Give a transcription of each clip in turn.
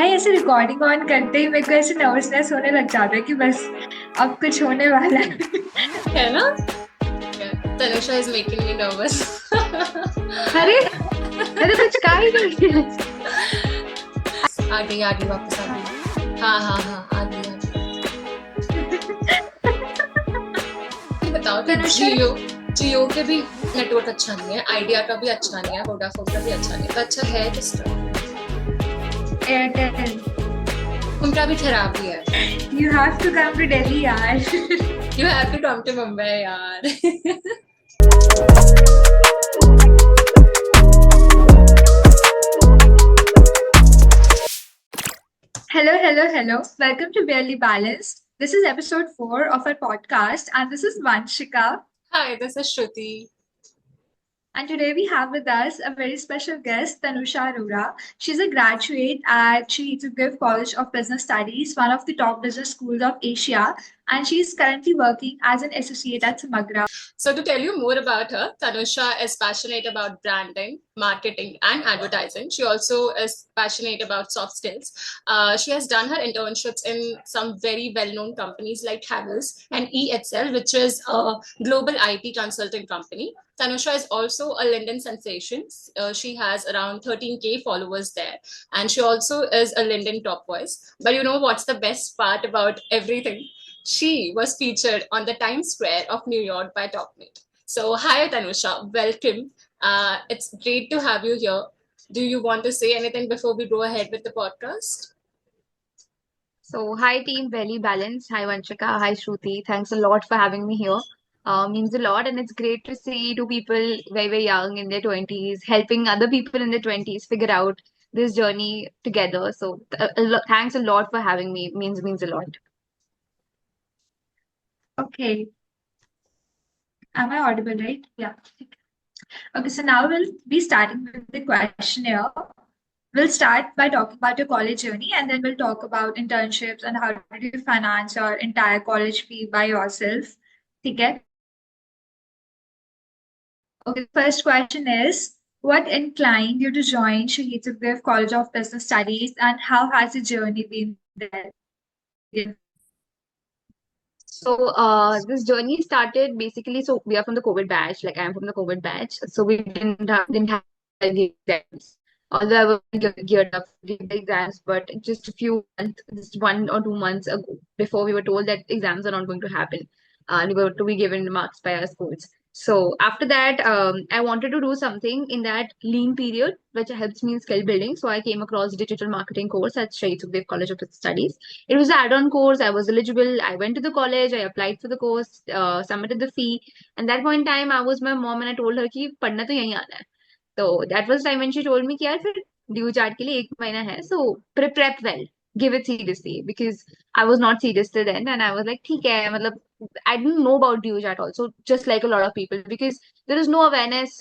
भाई ऐसे recording on करते ही मेरे को ऐसे नर्वसनेस होने लग जाता है कि बस अब कुछ होने वाला है। है ना? Tanusha is making me nervous. अरे मैं तो कुछ कहा ही नहीं है। आ गई वापस आ गई। हाँ हाँ हाँ, आ गई आ गई। बताओ कि तनुषा जियो जियो के भी नेटवर्क अच्छा नहीं है, आइडिया का भी अच्छा नहीं है, वोडाफोन का भी अच्छा नहीं है, तो अच्छा है किसका? एयरटेल। उनका भी खराब ही है। You have to come to Delhi यार। You have to come to Mumbai यार। Hello. Welcome to Barely Balanced. This is episode 4 of our podcast, and this is Vanshika. Hi, this is Shruti. And today we have with us a very special guest, Tanusha Arora. She's a graduate at Sukhdev College of Business Studies, one of the top business schools of Asia, and she's currently working as an associate at Samagrah. So, to tell you more about her, Tanusha is passionate about branding, marketing, and advertising. She also is passionate about soft skills. She has done her internships in some very well known companies like Havels and EXL, which is a global IT consulting company. Tanusha is also a LinkedIn sensation. She has around 13K followers there. And she also is a LinkedIn top voice. But you know what's the best part about everything? She was featured on the Times Square of New York by Topmate. So, hi Tanusha, welcome. It's great to have you here. Do you want to say anything before we go ahead with the podcast? So, hi team, Belly Balance. Hi Vanshika. Hi Shruti. Thanks a lot for having me here. Means a lot, and it's great to see two people very young in their 20s helping other people in their 20s figure out this journey together. So, thanks a lot for having me. Means a lot. Okay, am I audible, right? Yeah. Okay, so now we'll be starting with the questionnaire. We'll start by talking about your college journey and then we'll talk about internships and how did you finance your entire college fee by yourself. Okay. Okay, the first question is what inclined you to join Shaheed Sukhdev College of Business Studies and how has the journey been there? So, this journey started basically. So, we are from the COVID batch. Like, I'm from the COVID batch. So, we didn't have exams. Although I was geared up to give the exams, but just a few months, just 1 or 2 months ago, before we were told that exams are not going to happen, and we were to be given marks by our schools. So after that, I wanted to do something in that lean period, which helps me in skill building. So I came across digital marketing course at Shaheed Sukhdev College of Studies. It was an add-on course. I was eligible. I went to the college. I applied for the course, submitted the fee. And that point in time, I was my mom and I told her कि पढ़ना तो यहीं आना है. So that was the time when she told me कि यार फिर due chart के लिए 1 महीना है. So prep well, give it seriously because I was not serious till then, and I was like ठीक है मतलब I didn't know about DUjat also, just like a lot of people, because there is no awareness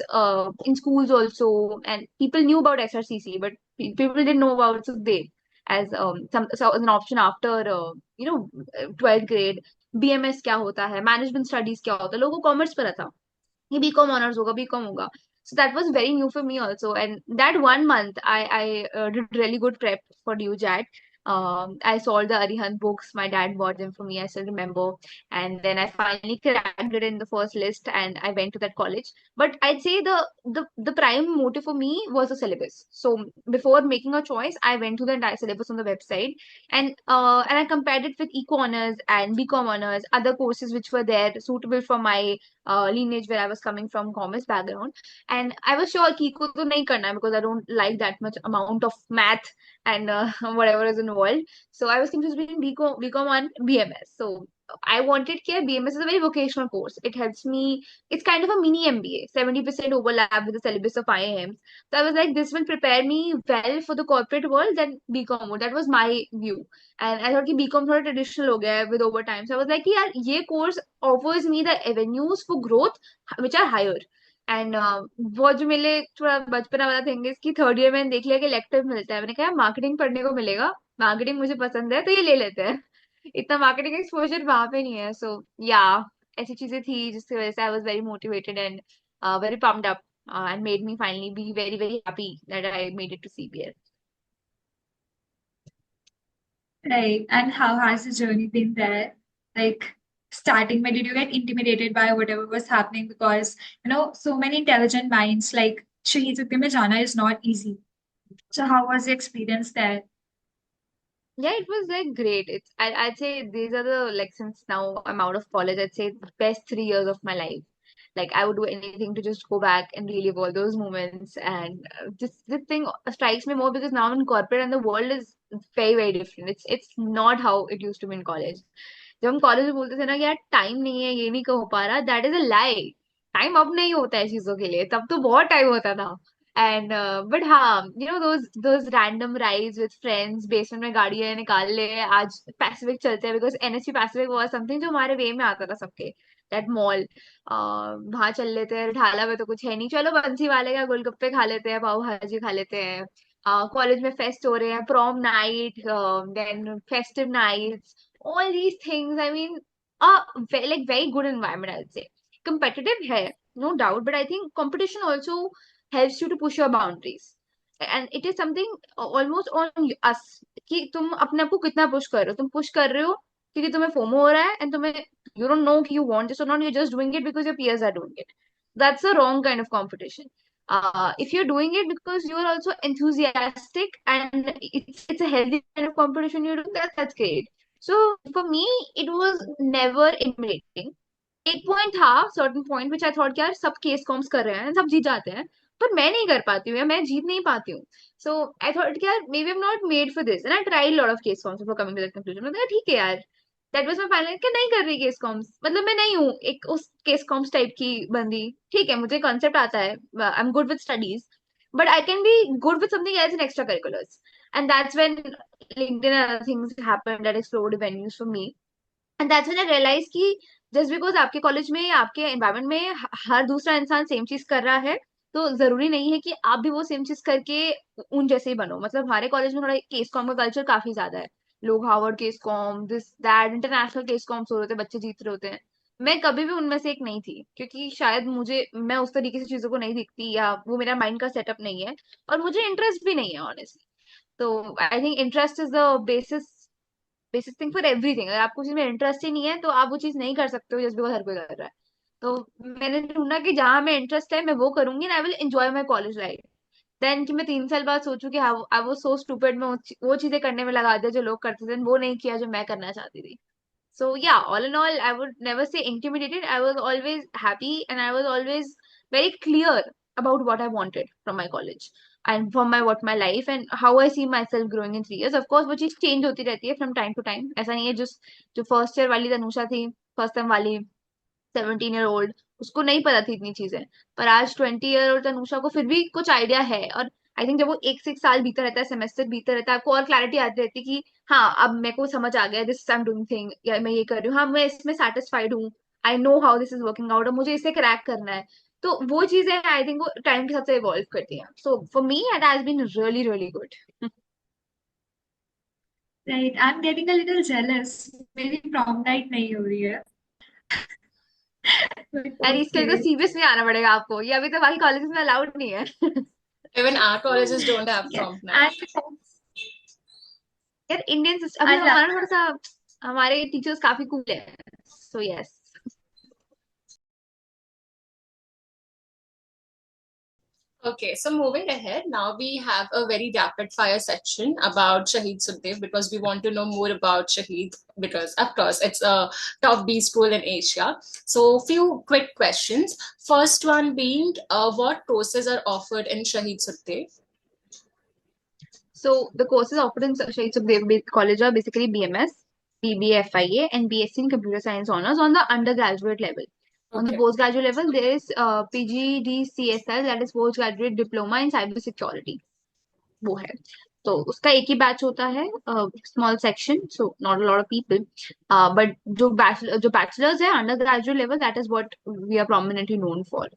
in schools also, and people knew about SRCC, but people didn't know about Sukhdev as so as an option after 12th grade. BMS क्या होता है, management studies क्या होता है, लोगों को commerce पता था कि बीकॉम ऑनर्स होगा, बीकॉम होगा. So that was very new for me also. And that 1 month, I did really good prep for DUjat. I saw the Arihant books. My dad bought them for me. I still remember. And then I finally cracked it in the first list, and I went to that college. But I'd say the prime motive for me was the syllabus. So before making a choice, I went to the entire syllabus on the website, and I compared it with eco honors and BCom honors, other courses which were there suitable for my lineage where I was coming from, commerce background. And I was sure कि को तो नहीं करना है because I don't like that much amount of math and whatever is involved. So I was confused between BCom and BMS. So I wanted care. BMS is a very vocational course. It helps me. It's kind of a mini MBA, 70% overlap with the syllabus of IIMs. So I was like, this will prepare me well for the corporate world than BCom would. That was my view. And I thought कि BCom थोड़ा traditional हो गया है with overtime. So I was like कि यार ये course offers me the avenues for growth which are higher. And वो जो मेरे थोड़ा बचपना वाला थिंग है कि थर्ड ईयर मैंने देख लिया कि इलेक्टिव मिलता है. मैंने कहा मार्केटिंग पढ़ने को मिलेगा, मार्केटिंग मुझे पसंद है तो ये ले लेते हैं. इतना मार्केटिंग एक्सपोजर वहां पे नहीं है. सो या ऐसी चीजें थी जिसकी वजह से I was very motivated and very pumped up and made me finally be very happy that I made it to CBS. Right. And how has the journey been there? Like starting, but did you get intimidated by whatever was happening? Because, so many intelligent minds like Shaheed mein jana is not easy. So how was the experience there? Yeah, it was like great. I'd say these are the, like, since now I'm out of college, I'd say the best 3 years of my life. Like, I would do anything to just go back and relive all those moments. And just this thing strikes me more because now I'm in corporate and the world is very, very different. It's not how it used to be in college. जब हम college में बोलते थे ना कि यार time नहीं है, ये नहीं हो पा रहा, that is a lie. Time अब नहीं होता है चीजों के लिए, तब तो बहुत टाइम होता था. एंड बट हाँ, those random rides with friends, basement में गाड़ियां निकाल ले, आज पैसिफिक चलते हैं because NSP Pacific was something जो हमारे वे में आता था सबके. दैट मॉल, वहां चल लेते हैं, ढाला में तो कुछ है नहीं, चलो बंसी वाले का गोलगप्पे खा लेते हैं, पाव भाजी खा लेते हैं. कॉलेज में फेस्ट हो रहे हैं, prom night, then festive nights, all these things. I mean, like very good environment, I'd say. Competitive hai, no doubt, but I think competition also helps you to push your boundaries. And it is something almost on us कि तुम अपने आप को कितना push कर रहे हो. तुम पुश कर रहे हो क्योंकि तुम्हें फोमो हो रहा है, एंड तुम्हें, you don't know कि you want this or not, you're just doing it because your peers are doing it. That's a wrong kind of competition. If you're doing it because you're also enthusiastic and it's a healthy kind of competition you're doing, that's great. So for me, it was never intimidating. एक point था, certain point which I thought कि यार सब case corms कर रहे हैं, सब जीत जाते हैं, पर मैं नहीं कर पाती हूँ या मैं जीत नहीं पाती हूँ. सो आई थॉट कि यार maybe I am not made for this, and I tried lot of case comps before coming to that conclusion. मैंने कहा ठीक है यार, दैट वाज माय फाइनल कि नहीं कर रही केस कॉम्स, मतलब मैं नहीं हूँ एक उस केस कॉम्स टाइप की बंदी. ठीक है, मुझे कॉन्सेप्ट आता है, I am good with studies, but I can be good with something else in extra curriculars. And that's when LinkedIn and other things happened that explored venues for me. And that's when I realise कि just because आपके college में, आपके environment में हर दूसरा इंसान same चीज कर रहा है, तो जरूरी नहीं है कि आप भी वो सेम चीज करके उन जैसे ही बनो. मतलब हमारे कॉलेज में थोड़ा केस कॉम का कल्चर काफी ज्यादा है. लोग Harvard case comp, this that, international case comps हो रहे होते हैं, बच्चे जीत रहे होते हैं. मैं कभी भी उनमें से एक नहीं थी, क्योंकि शायद मुझे, मैं उस तरीके से चीजों को नहीं दिखती, या वो मेरा माइंड का सेटअप नहीं है, और मुझे इंटरेस्ट भी नहीं है ऑनेस्टली. तो I think interest is the basic thing for everything. अगर आपको चीज में इंटरेस्ट ही नहीं है तो आप वो चीज नहीं कर सकते हो जस्ट बिकॉज हर कोई कर रहा है. तो मैंने ढूंढा कि जहां मैं इंटरेस्ट है मैं वो करूंगी, and I will enjoy my college life. Then कि मैं 3 साल बाद सोचूं कि आई वाज सो स्टूपिड, मैं वो चीजें करने में लगा दिया जो लोग करते थे, वो नहीं किया जो मैं करना चाहती थी. So yeah, all in all, I would never say intimidated. I was always happy and I was always very clear about what I wanted from my college and from my life and how I see myself growing in 3 years. Of course, वो चीज change होती रहती है from time to time. ऐसा नहीं है जो first year वाली तनुषा थी, first time वाली 17 year old, उसको नहीं पता थी इतनी चीजें, पर आज 20 year old तनुषा को फिर भी कुछ आइडिया है. और आई थिंक जब वो एक से एक साल बीता रहता है, सेमेस्टर बीता रहता है, आपको और क्लैरिटी आती रहती है कि हाँ, अब मेरे को समझ आ गया, this I am doing thing, या मैं ये कर रही हूँ, हाँ मैं इसमें सेटिस्फाइड हूँ, I know how this is working out, और मुझे इसे क्रैक करना है. तो वो चीजें आई थिंक वो टाइम के साथ से इवॉल्व करती हैं. So for me it has been really really good. Right. I'm getting a little jealous. मेरी prom night नहीं हो रही है. But यार इसके लिए तो okay. सीबीएस में आना पड़ेगा आपको, ये अभी तो बाकी कॉलेजेस में अलाउड नहीं है. Even our colleges don't have Yeah. prom night. यार इंडियन सिस्टम अभी And हमारा थोड़ा सा, हमारे टीचर्स काफी कूल है. So yes. Okay, so moving ahead, now we have a very rapid fire section about Shaheed Sukhdev because we want to know more about Shaheed because, of course, it's a top B school in Asia. So, few quick questions. First one being, what courses are offered in Shaheed Sukhdev? So the courses offered in Shaheed Sukhdev College are basically BMS, BBFIA, and BSc in Computer Science honors on the undergraduate level. On the Okay. postgraduate level, there is PGDCSL, that is Postgraduate Diploma in Cyber Security. वो है. तो उसका एक ही batch होता है, small section, so not a lot of people, but जो bachelors है undergraduate level, that is what we are prominently known for.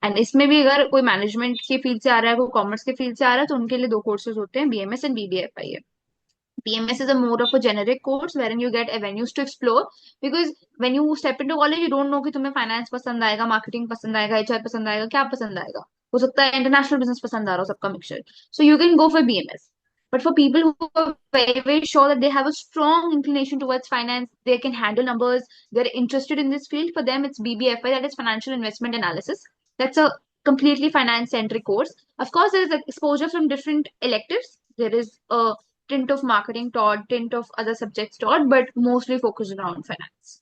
And इसमें भी अगर कोई मैनेजमेंट के फील्ड से आ रहा है, कोई कॉमर्स के फील्ड से आ रहा है, तो उनके लिए 2 कोर्सेज होते हैं, BMS and BBFIA. BMS is a more of a generic course wherein you get avenues to explore, because when you step into college you don't know कि तुम्हें फाइनेंस पसंद आएगा, मार्केटिंग पसंद आएगा, HR पसंद आएगा, क्या पसंद आएगा. हो सकता है इंटरनेशनल बिजनेस पसंद आ रहा हो, सबका mixture. So you can go for BMS. But for people who are very, very sure that they have a strong inclination towards finance, they can handle numbers, they're interested in this field, for them it's BBFI, that is Financial Investment Analysis. That's a completely finance-centric course. Of course, there is exposure from different electives. There is a tint of marketing taught, tint of other subjects taught, but mostly focused around finance.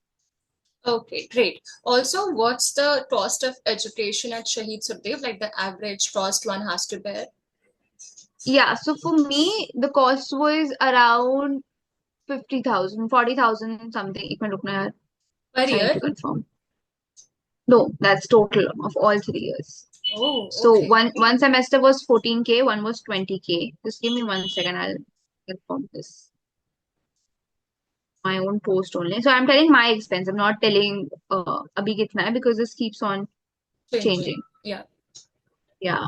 Okay, great. Also, what's the cost of education at Shaheed Sukhdev, like the average cost one has to bear Yeah, so for me, the cost was around 50,000, 40,000 something. एक minute रुकना यार, per I need year? to confirm. No, that's total of all 3 years. Oh, So okay. one semester was 14K, one was 20K. Just give me 1 second, I'll confirm this. My own post only. So I'm telling my expense. I'm not telling abhi kitna hai, because this keeps on changing. Yeah. Yeah.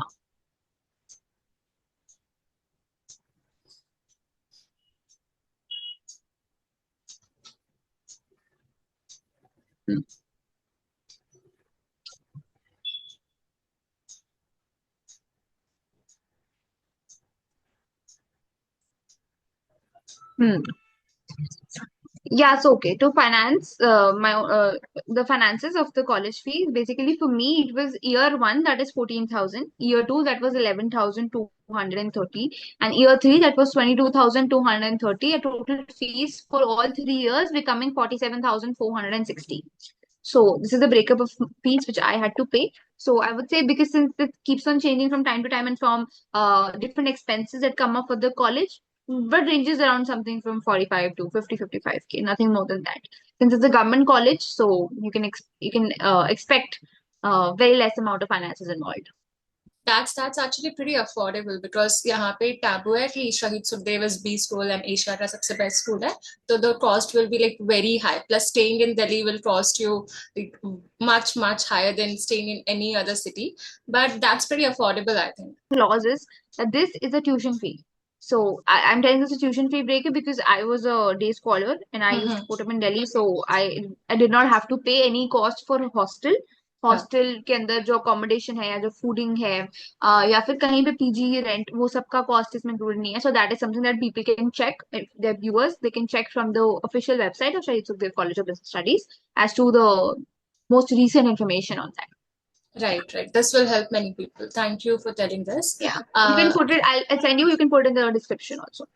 Hmm. Hmm. Yeah, so okay. To finance the finances of the college fees, basically for me it was year one, that is 14,000, year two that was 11,230, and year three that was 22,230. A total fees for all 3 years becoming 47,460. So this is the breakup of fees which I had to pay. So I would say, because since it keeps on changing from time to time and from different expenses that come up for the college, but ranges around something from 45 to 50, 55K, nothing more than that. Since it's a government college, so you can expect very less amount of finances involved. That's actually pretty affordable because यहाँ पे taboo है कि Shaheed Sukhdev is B school and Asia का सबसे best school है, so the cost will be like very high. Plus staying in Delhi will cost you like much higher than staying in any other city, but that's pretty affordable, I think. Clause is that this is a tuition fee. So I'm telling this a tuition fee breaker because I was a day scholar and I used to put up in Delhi, so I did not have to pay any cost for hostel. Hostel के अंदर जो accommodation है या जो fooding है या फिर कहीं पे पीजी रेंट, वो सब का कॉस्ट इसमें इंक्लूडेड नहीं है. So that is something that people can check, there viewers they can check from the official website of Shaheed Sukhdev college of business studies as to the most recent information on that. Right. This will help many people. Thank you for telling this. Yeah, you can put it. I'll send you. You can put it in the description also.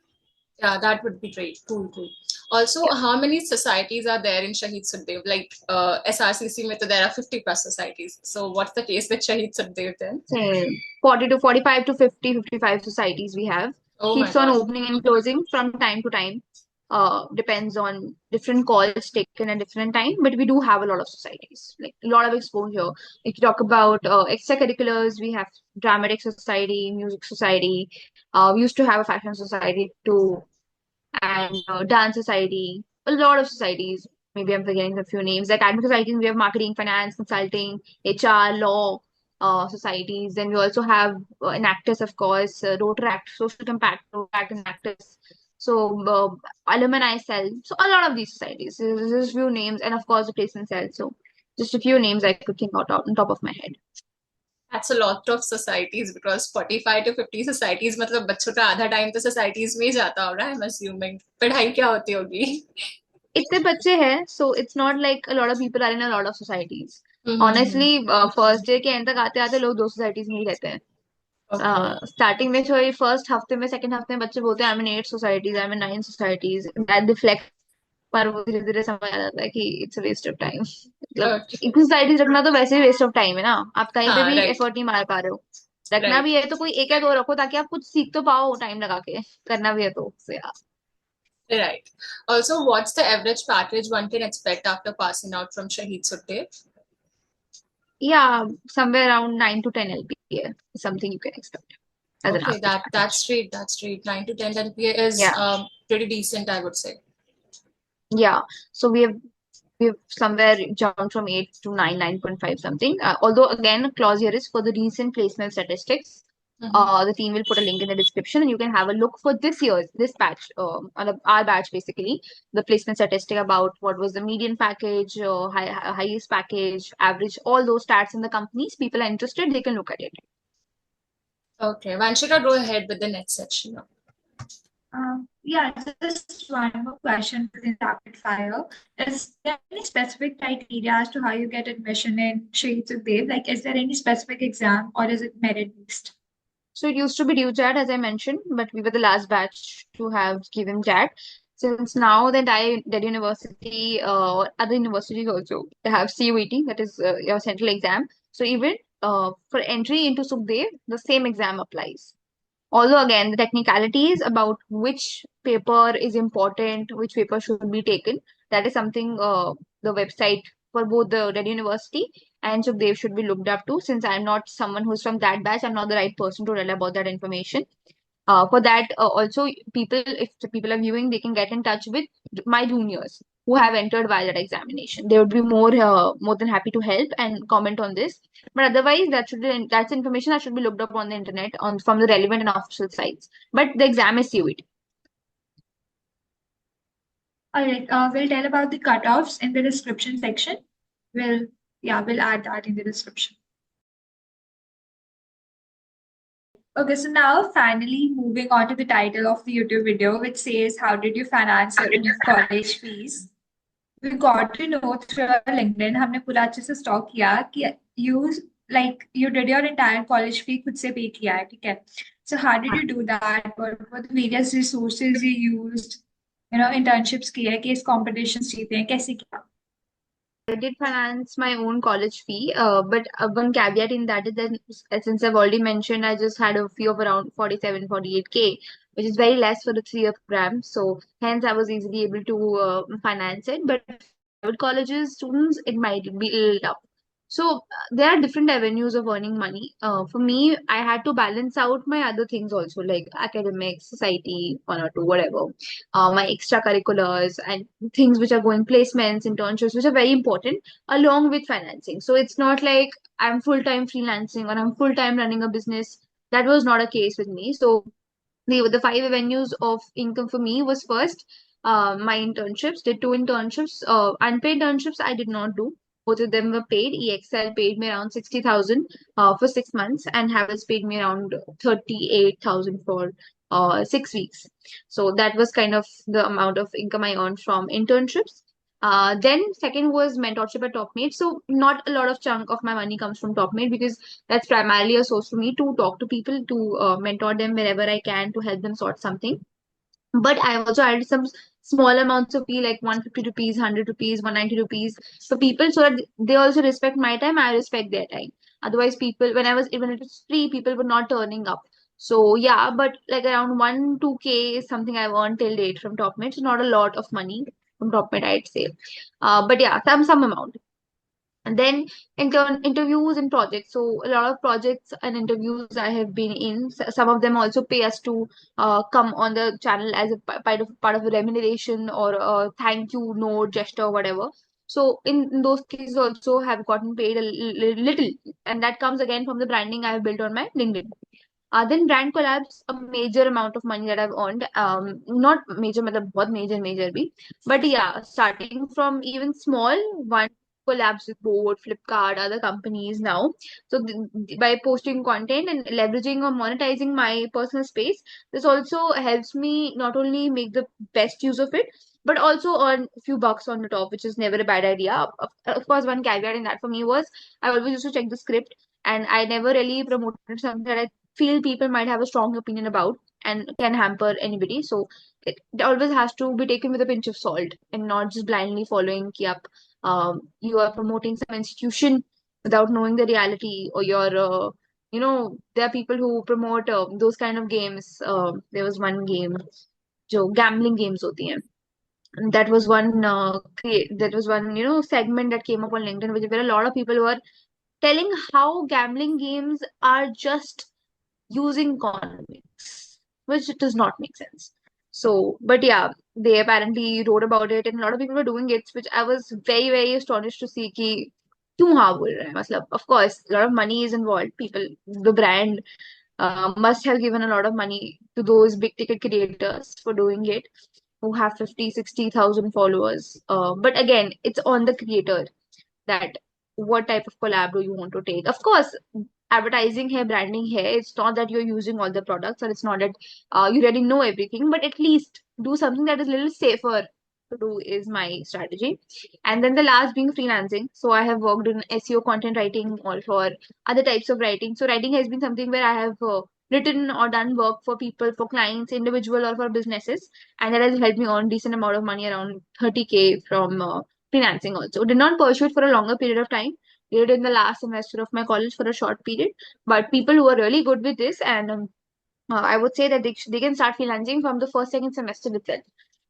Yeah, that would be great. Cool. Also, how many societies are there in Shaheed Sukhdev? Like SRCC, mein to there are 50 plus societies. So what's the case with Shaheed Sukhdev then? 40 to 45 to 50, 55 societies we have. Oh my Keeps on God. opening and closing from time to time. Depends on different calls taken at different time, but we do have a lot of societies, like a lot of exposure. If you talk about extracurriculars, we have dramatic society, music society. We used to have a fashion society too, and dance society. A lot of societies. Maybe I'm forgetting a few names. Like academic societies, we have marketing, finance, consulting, HR, law societies. Then we also have enactors, of course, Rotaract, social impact, Rotaract enactors. So alumni cell. So a lot of these societies. So there's just few names, and of course the placement cell. So just a few names I could think out on top of my head. That's a lot of societies because 45 to 50 societies मतलब बच्चों का आधा time तो societies में ही जाता होगा, I'm assuming. पढ़ाई क्या होती होगी? इतने बच्चे हैं, so it's not like a lot of people are in a lot of societies. Honestly, first year के एंड तक आते आते लोग 2 सोसाइटीज में ही रहते हैं. स्टार्टिंग में जो फर्स्ट हफ्ते में, सेकंड हफ्ते में बच्चे बोलते हैं I M in 8 societies, I am in 9 societies, that reflect. पर वो धीरे धीरे समझ आ जाता है कि इट्स वेस्ट ऑफ टाइम. मतलब इतनी सोसाइटीज रखना तो वैसे ही वेस्ट ऑफ टाइम है ना. आप कहीं पे भी एफर्ट नहीं मार पा रहे हो. रखना भी है तो कोई एक या दो रखो ताकि आप कुछ सीख तो पाओ टाइम लगा के. करना भी है तो Right. Also, what's the average package one can expect after passing out from Shaheed Sukhdev? Yeah, somewhere around 9 to 10 LPA is something you can expect. Okay, that's straight. 9 to 10 LPA is pretty decent, I would say. Yeah, so we've somewhere jumped from 8 to 9, 9.5 something. Although again, clause here is for the recent placement statistics. The team will put a link in the description and you can have a look for this batch, our batch basically, the placement statistic about what was the median package, highest package, average, all those stats in the companies. People are interested, they can look at it. Okay, Vanshika, go ahead with the next section now. Yeah, just one more question within rapid fire. Is there any specific criteria as to how you get admission in Shaheed Sukhdev? Like, is there any specific exam or is it merit based? So it used to be DUjat, as I mentioned, but we were the last batch to have given JAT. Since now that Delhi University or other universities also they have CUET, that is your central exam. So even for entry into Sukhdev, the same exam applies. Although again, the technicalities about which paper is important, which paper should be taken, that is something the website for both the Delhi University and Sukhdev should be looked up to. Since I'm not someone who's from that batch, I'm not the right person to tell about that information. For that, also people, if the people are viewing, they can get in touch with my juniors who have entered via that examination. They would be more than happy to help and comment on this. But otherwise, that's information that should be looked up on the internet on from the relevant and official sites. But the exam is CUET. All right, we'll tell about the cutoffs in the description section. We'll add that in the description. Okay, so now finally moving on to the title of the YouTube video, which says, How did you finance your own college fees? We got to know through our LinkedIn, हमने पूरा अच्छे से stock किया कि you did your entire college fee खुद से pay किया है, ठीक है? So how did you do that? What were the various resources you used? Internships किए, case competitions जीते हैं, कैसे किया? I did finance my own college fee, but one caveat in that is that since I've already mentioned, I just had a fee of around 47-48K, which is very less for the 3-year program. So hence I was easily able to finance it. But private colleges students, it might be a little tough. So there are different avenues of earning money. For me, I had to balance out my other things also, like academics, society, one or two, whatever, my extracurriculars and things which are going placements, internships, which are very important, along with financing. So it's not like I'm full time freelancing or I'm full time running a business. That was not a case with me. So the 5 avenues of income for me was first my internships. Did 2 internships. Unpaid internships I did not do. Both of them were paid. EXL paid me around 60,000 for 6 months, and Havels paid me around 38,000 for 6 weeks. So that was kind of the amount of income I earned from internships. Then second was mentorship at Topmate. So not a lot of chunk of my money comes from Topmate because that's primarily a source for me to talk to people, to mentor them wherever I can, to help them sort something. But I also added some small amounts of fee, like 150 rupees, 100 rupees, 190 rupees for people, so that they also respect my time, I respect their time. Otherwise, people, when I was, even if it's free, people were not turning up. So yeah, but like around 1-2K is something I've earned till date from Topmate. So not a lot of money from Topmate, I'd say. But yeah, some amount. And then interviews and projects. So a lot of projects and interviews I have been in. Some of them also pay us to come on the channel as a part of a remuneration or a thank you note, gesture, whatever. So in those cases also have gotten paid a little, and that comes again from the branding I have built on my LinkedIn. Then brand collabs, a major amount of money that I've earned. Not major, matlab बहुत major भी. But yeah, starting from even small one collabs with Board, Flipkart, other companies now. So by posting content and leveraging or monetizing my personal space, this also helps me not only make the best use of it, but also earn a few bucks on the top, which is never a bad idea. Of course, one caveat in that for me was I always used to check the script, and I never really promoted something that I feel people might have a strong opinion about and can hamper anybody. So it always has to be taken with a pinch of salt and not just blindly following ki up, you are promoting some institution without knowing the reality, or you're there are people who promote those kind of games. There was one game, जो gambling games होती हैं. And that was one segment that came up on LinkedIn, which where a lot of people were telling how gambling games are just using economics, which does not make sense. So, but yeah, they apparently wrote about it, and a lot of people were doing it, which I was very, very astonished to see कि क्यों हाँ बोल रहे हैं. मतलब, of course, a lot of money is involved. People, the brand must have given a lot of money to those big ticket creators for doing it, who have 50-60,000 followers. But again, it's on the creator that what type of collab do you want to take. Of course, advertising है, branding है. It's not that you're using all the products, or it's not that you really know everything, but at least do something that is a little safer to do is my strategy. And then the last being freelancing. So I have worked in SEO, content writing, or for other types of writing. So writing has been something where I have written or done work for people, for clients, individual or for businesses, and that has helped me earn decent amount of money, around 30K from freelancing also. Did not pursue it for a longer period of time. Did it in the last semester of my college for a short period. But people who are really good with this, and I would say that they can start freelancing from the first, second semester itself.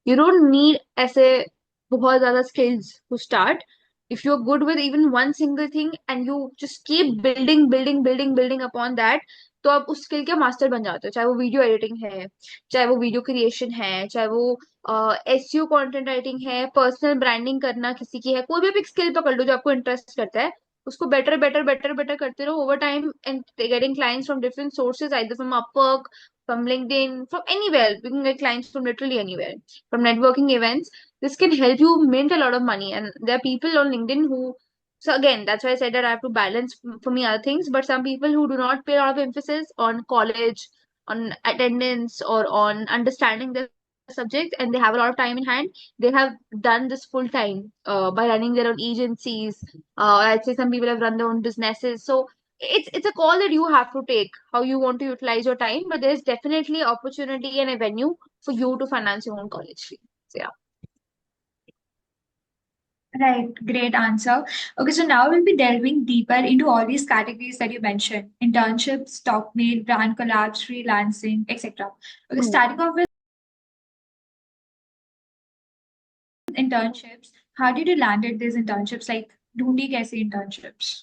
You don't need ऐसे बहुत ज़्यादा skills to start. If you're good with even one single thing and you just keep building upon that, तो आप उस skill के master बन जाते हो. चाहे वो वीडियो एडिटिंग है, चाहे वो वीडियो क्रिएशन है, चाहे वो एसईओ कंटेंट राइटिंग है, पर्सनल ब्रांडिंग करना किसी की है, कोई भी एक स्किल पकड़ लो जो आपको इंटरेस्ट करता है, उसको बेटर करते रहो over time, and getting clients from different sources, either from Upwork, from LinkedIn, from anywhere. We can get clients from literally anywhere, from networking events. This can help you mint a lot of money. And there are people on LinkedIn who, so again, that's why I said that I have to balance for me other things. But some people who do not pay a lot of emphasis on college, on attendance, or on understanding the subject, and they have a lot of time in hand, they have done this full time by running their own agencies. I'd say some people have run their own businesses. So it's a call that you have to take, how you want to utilize your time, but there's definitely opportunity and a venue for you to finance your own college fee. So yeah. Right, great answer. Okay, so now we'll be delving deeper into all these categories that you mentioned: internships, Topmate, brand collabs, freelancing, etc. Okay, starting off with internships, how did you landed these internships? Like, ढूंढी कैसे internships?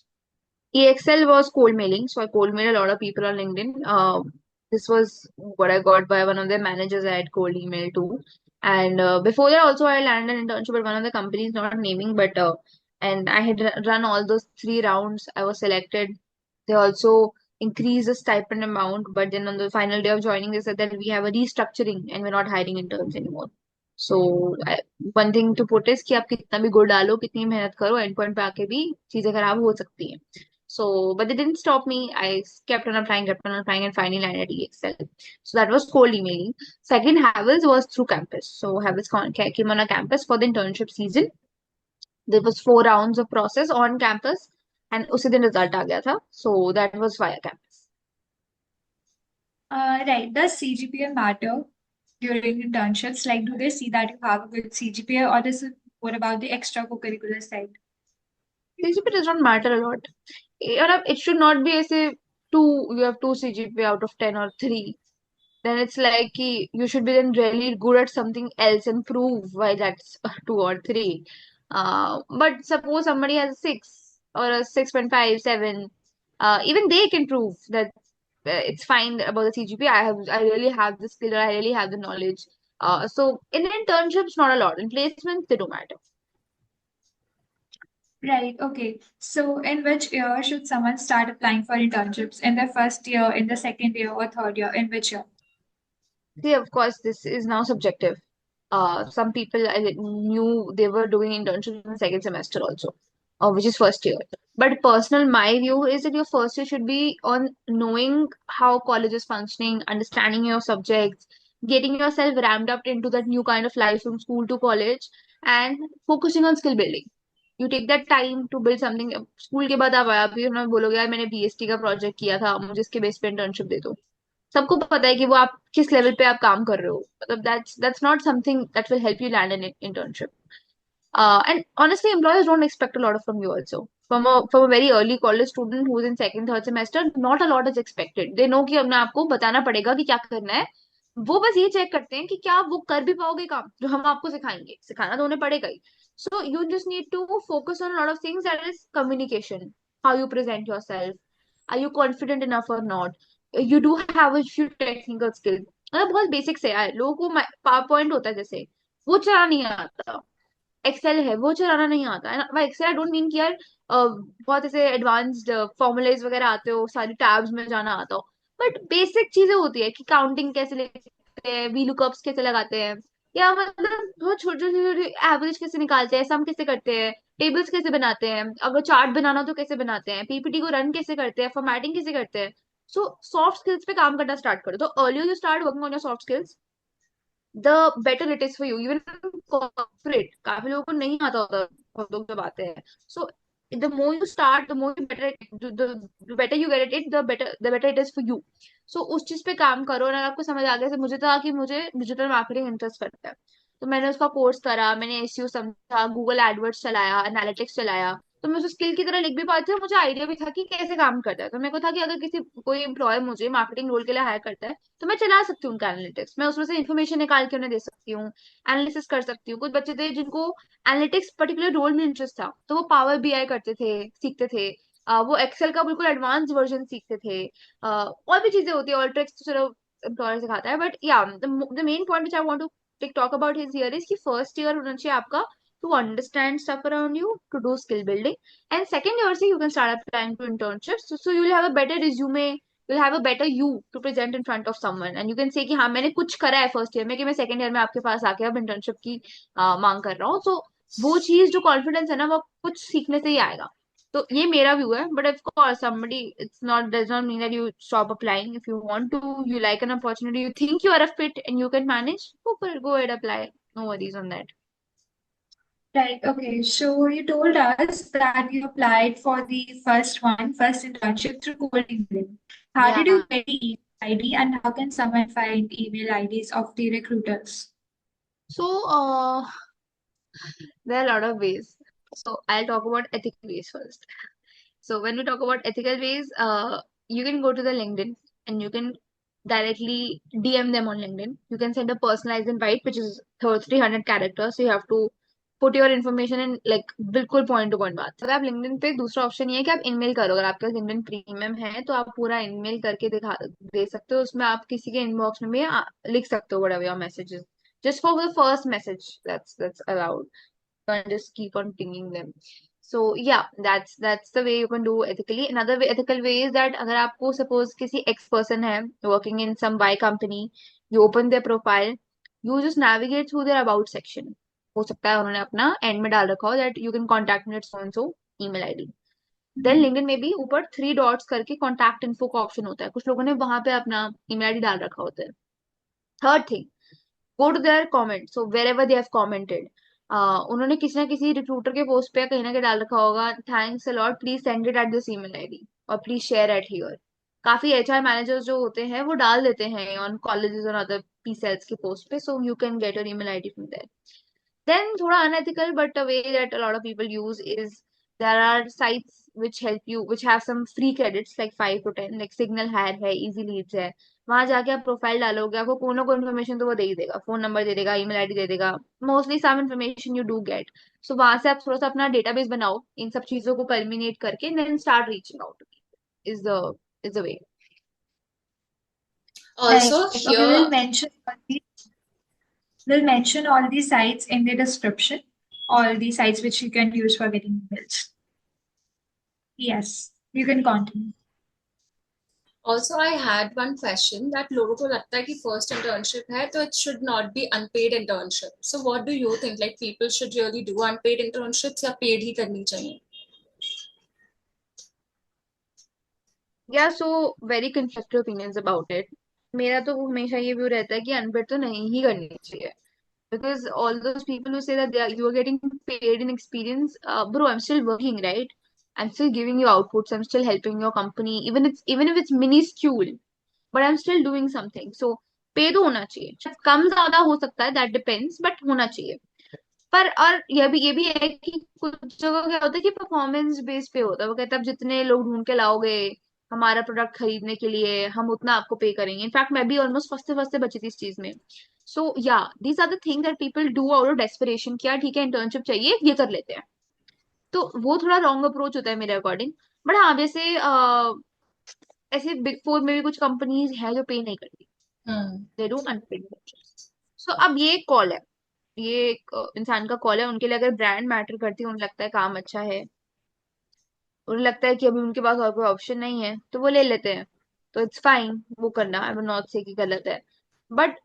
EXL was cold mailing, so I cold mailed a lot of people on LinkedIn. This was what I got by one of the managers I had cold email to. And before that, also I landed an internship at one of the companies, not naming, but and I had run all those 3 rounds. I was selected. They also increased the stipend amount, but then on the final day of joining, they said that we have a restructuring and we're not hiring interns anymore. So one thing to put is कि आप कितना भी गुड़ डालो, कितनी मेहनत करो, and point पे आके भी चीजें खराब हो सकती हैं. So, but they didn't stop me. I kept on applying, and finally landed EXL. So that was cold emailing. Second, Havels was through campus. So Havels came on a campus for the internship season. There was 4 rounds of process on campus, and उसी दिन result आ गया था. So that was via campus. Right. Does CGPA matter during internships? Like, do they see that you have a good CGPA, or is it what about the extracurricular side? CGPA does not matter a lot. It should not be as a you have 2 CGPA out of 10 or 3. Then it's like you should be then really good at something else and prove why that's 2 or 3. But suppose somebody has a 6 or a 6.5, 7, even they can prove that it's fine about the CGPA. I really have the skill, or I really have the knowledge. So in internships, not a lot. In placements, they don't matter. Right. Okay. So, in which year should someone start applying for internships? In the first year, in the second year, or third year? In which year? See, of course, this is now subjective. Some people I knew they were doing internships in the second semester also, which is first year. But personal, my view is that your first year should be on knowing how college is functioning, understanding your subjects, getting yourself ramped up into that new kind of life from school to college, and focusing on skill building. You take that time to build something. School के बाद आप आया फिर ना बोलोगे यार मैंने BST का प्रोजेक्ट किया था, मुझे इसके बेस पे इंटर्नशिप दे दो. सबको पता है कि वो आप किस लेवल पे आप काम कर रहे हो. मतलब that's not something that will help you land an internship. And honestly, employers don't expect a lot from you also. From a very early college student who's in second, third semester, not a lot is expected. They know कि हमने आपको बताना पड़ेगा कि क्या करना है. वो बस ये चेक करते हैं कि क्या आप वो कर भी पाओगे काम जो हम आपको सिखाएंगे. सिखाना तो उन्हें पड़ेगा ही. So you just need to focus on a lot of things, that is communication, how you present yourself, are you confident enough or not, you do have a few technical skills. मतलब बहुत basic से यार, लोगों को power point होता है जैसे, वो चलाना नहीं आता. एक्सेल है, वो चलाना नहीं आता है ना. एक्सेल आई डोंट मीन कि यार बहुत ऐसे एडवांस्ड फॉर्मुलेज वगैरह आते हो, सारी टैब्स में जाना आता हो, बट बेसिक चीजें होती है कि काउंटिंग कैसे लिखते हैं, वी लुकअप्स कैसे लगाते हैं, या मतलब बहुत छोटे छोटे एवरेज कैसे निकालते हैं, सम कैसे करते हैं, टेबल्स कैसे बनाते हैं, अगर चार्ट बनाना तो कैसे बनाते हैं, पीपीटी को रन कैसे करते हैं, फॉर्मेटिंग कैसे करते हैं। सो सॉफ्ट स्किल्स पे काम करना स्टार्ट करो। तो earlier you start working on your soft skills, the better it is for you. Even corporate काफी लोगों को नहीं आता होता, बहुत लोग जब आते हैं। So the more you start, the more better, the better you get it, the better it is for you. So उस चीज पे काम करो। और अगर आपको समझ आ गया, जैसे मुझे था कि मुझे डिजिटल मार्केटिंग इंटरेस्ट करता है, तो मैंने उसका कोर्स करा, मैंने एसईओ समझा, गूगल एडवर्ड्स चलाया, एनालिटिक्स चलाया। तो मैं उस स्किल की तरह लिख भी पाती हूँ, मुझे आइडिया भी था कि कैसे काम करता है। तो मेरे को था कि अगर किसी कोई एम्प्लॉयर मुझे मार्केटिंग रोल के लिए हायर करता है, तो मैं चला सकती हूँ उनका एनालिटिक्स, मैं उसमें से इन्फॉर्मेशन निकाल के उन्हें दे सकती हूँ, एनालिसिस कर सकती हूँ। कुछ बच्चे थे जिनको एनालिटिक्स पर्टिकुलर रोल में इंटरेस्ट था, तो वो पावर बीआई करते थे, सीखते थे। वो एक्सेल का बिल्कुल एडवांस वर्जन सीखते थे। और भी चीजें होती है, ऑल्ट्रिक्स तो चलो एम्प्लॉयर सिखाता है, but yeah the main point which I want to talk about his here is कि फर्स्ट ईयर होना चाहिए आपका to understand stuff around you, to do skill building. And second year से you can start applying to internships. So you'll have a better resume, you'll have a better you to present in front of someone, and you can say कि हाँ मैंने कुछ करा है first year में, कि मैं सेकंड ईयर में आपके पास आके अब इंटर्नशिप की मांग कर रहा हूँ। So वो चीज जो कॉन्फिडेंस है ना, वो कुछ सीखने से ही आएगा। तो ये मेरा व्यू है, but of course somebody, it's not, does not mean that you stop applying. If you want to, you like an opportunity, you think you are a fit and you can manage, go for it, go ahead, apply. No worries on that. Right. Okay. So you told us that you applied for the first internship through cold email. How did you Yeah. get the email ID and how can someone find email IDs of the recruiters? So, there are a lot of ways. So I'll talk about ethical ways first. So when we talk about ethical ways, you can go to the LinkedIn and you can directly DM them on LinkedIn. You can send a personalized invite, which is 300 characters. So you have to put your information in like बिल्कुल point to point बात। अगर आप LinkedIn पे दूसरा option ये है कि आप इनमेल करो। अगर आपके पास LinkedIn प्रीमियम है तो आप पूरा इनमेल करके दिखा दे सकते हो। उसमें आप किसी के इनबॉक्स में भी लिख सकते हो whatever your messages, just for the first message, that's allowed, and just keep on pinging them. So yeah, that's the way you can do ethically. Another way, ethical way is that अगर आपको suppose किसी X person है working in some Y company, you open their profile, you just navigate through their about section. हो सकता है उन्होंने अपना end में डाल रखा हो that you can contact me at so and so email ID. Then Mhm. LinkedIn में भी ऊपर 3 डॉट्स करके कॉन्टैक्ट इन्फो का ऑप्शन होता है, कुछ लोगों ने वहां पे अपना ईमेल आईडी डाल रखा होता है। Third thing, go to their comment, so wherever they have commented, उन्होंने किसी ना किसी रिक्रूटर के पोस्ट पे कहीं ना कहीं डाल रखा होगा, thanks a lot, please send it at this email ID और प्लीज शेयर एट हियर। काफी एचआर मैनेजर्स जो होते हैं वो डाल देते हैं ऑन कॉलेजेस और अदर पी सेल्स के पोस्ट पे, so you can get your email ID from there. Then thoda unethical, but a way that a lot of people use is there are sites which help you, which have some free credits like 5 to 10, like Signal Hire है, Easy Leads है। वहां जाके आप profile डालोगे, आपको कोई ना कोई इन्फॉर्मेशन तो वो दे ही देगा, फोन नंबर दे देगा, ईमेल आईडी दे देगा, mostly some information you do get. So वहां से आप थोड़ा सा अपना डेटाबेस बनाओ इन सब चीजों को कल्मिनेट करके, then start reaching out, is the way. Right. Also, Okay, here we'll mention all these sites in the description, all the sites which you can use for getting emails. Yes, you can continue. Also, I had one question that लोगों को लगता है कि first internship है तो it should not be unpaid internship. So what do you think? Like people should really do unpaid internships या paid ही करनी चाहिए? या so very conflicted opinions about it. मेरा तो हमेशा ये व्यू रहता है कि अनपेड तो नहीं ही करनी चाहिए, because all those people who say that you are getting paid in experience, bro, I'm still working, right? I'm still giving you outputs, I'm still helping your company, even if it's minuscule, but I'm still doing something. So पे तो होना चाहिए, कम ज्यादा हो सकता है, that depends, but होना चाहिए। पर और ये भी है कि कुछ जगह क्या होता है कि परफॉर्मेंस बेस पे होता है, वो कहते हैं अब जितने लोग ढूंढ के लाओगे हमारा प्रोडक्ट खरीदने के लिए, हम उतना आपको पे करेंगे। इनफैक्ट मैं भी ऑलमोस्ट फंसते फंसते बची थी इस चीज में। So yeah these are the thing that people do out of desperation, क्या ठीक है इंटर्नशिप चाहिए ये कर लेते हैं। तो वो थोड़ा रॉन्ग अप्रोच होता है मेरे अकॉर्डिंग। बट हाँ, जैसे ऐसे बिग फोर में भी कुछ कंपनीज है जो पे नहीं करती, Hmm. They do unpaid. So अब ये कॉल है, ये एक इंसान का कॉल है। उनके लिए अगर ब्रांड मैटर करती है, उन्हें लगता है काम अच्छा है, उन्हें लगता है कि अभी उनके पास और कोई ऑप्शन नहीं है, तो वो ले लेते हैं। तो इट्स फाइन वो करना, आई विल नॉट से कि गलत है। बट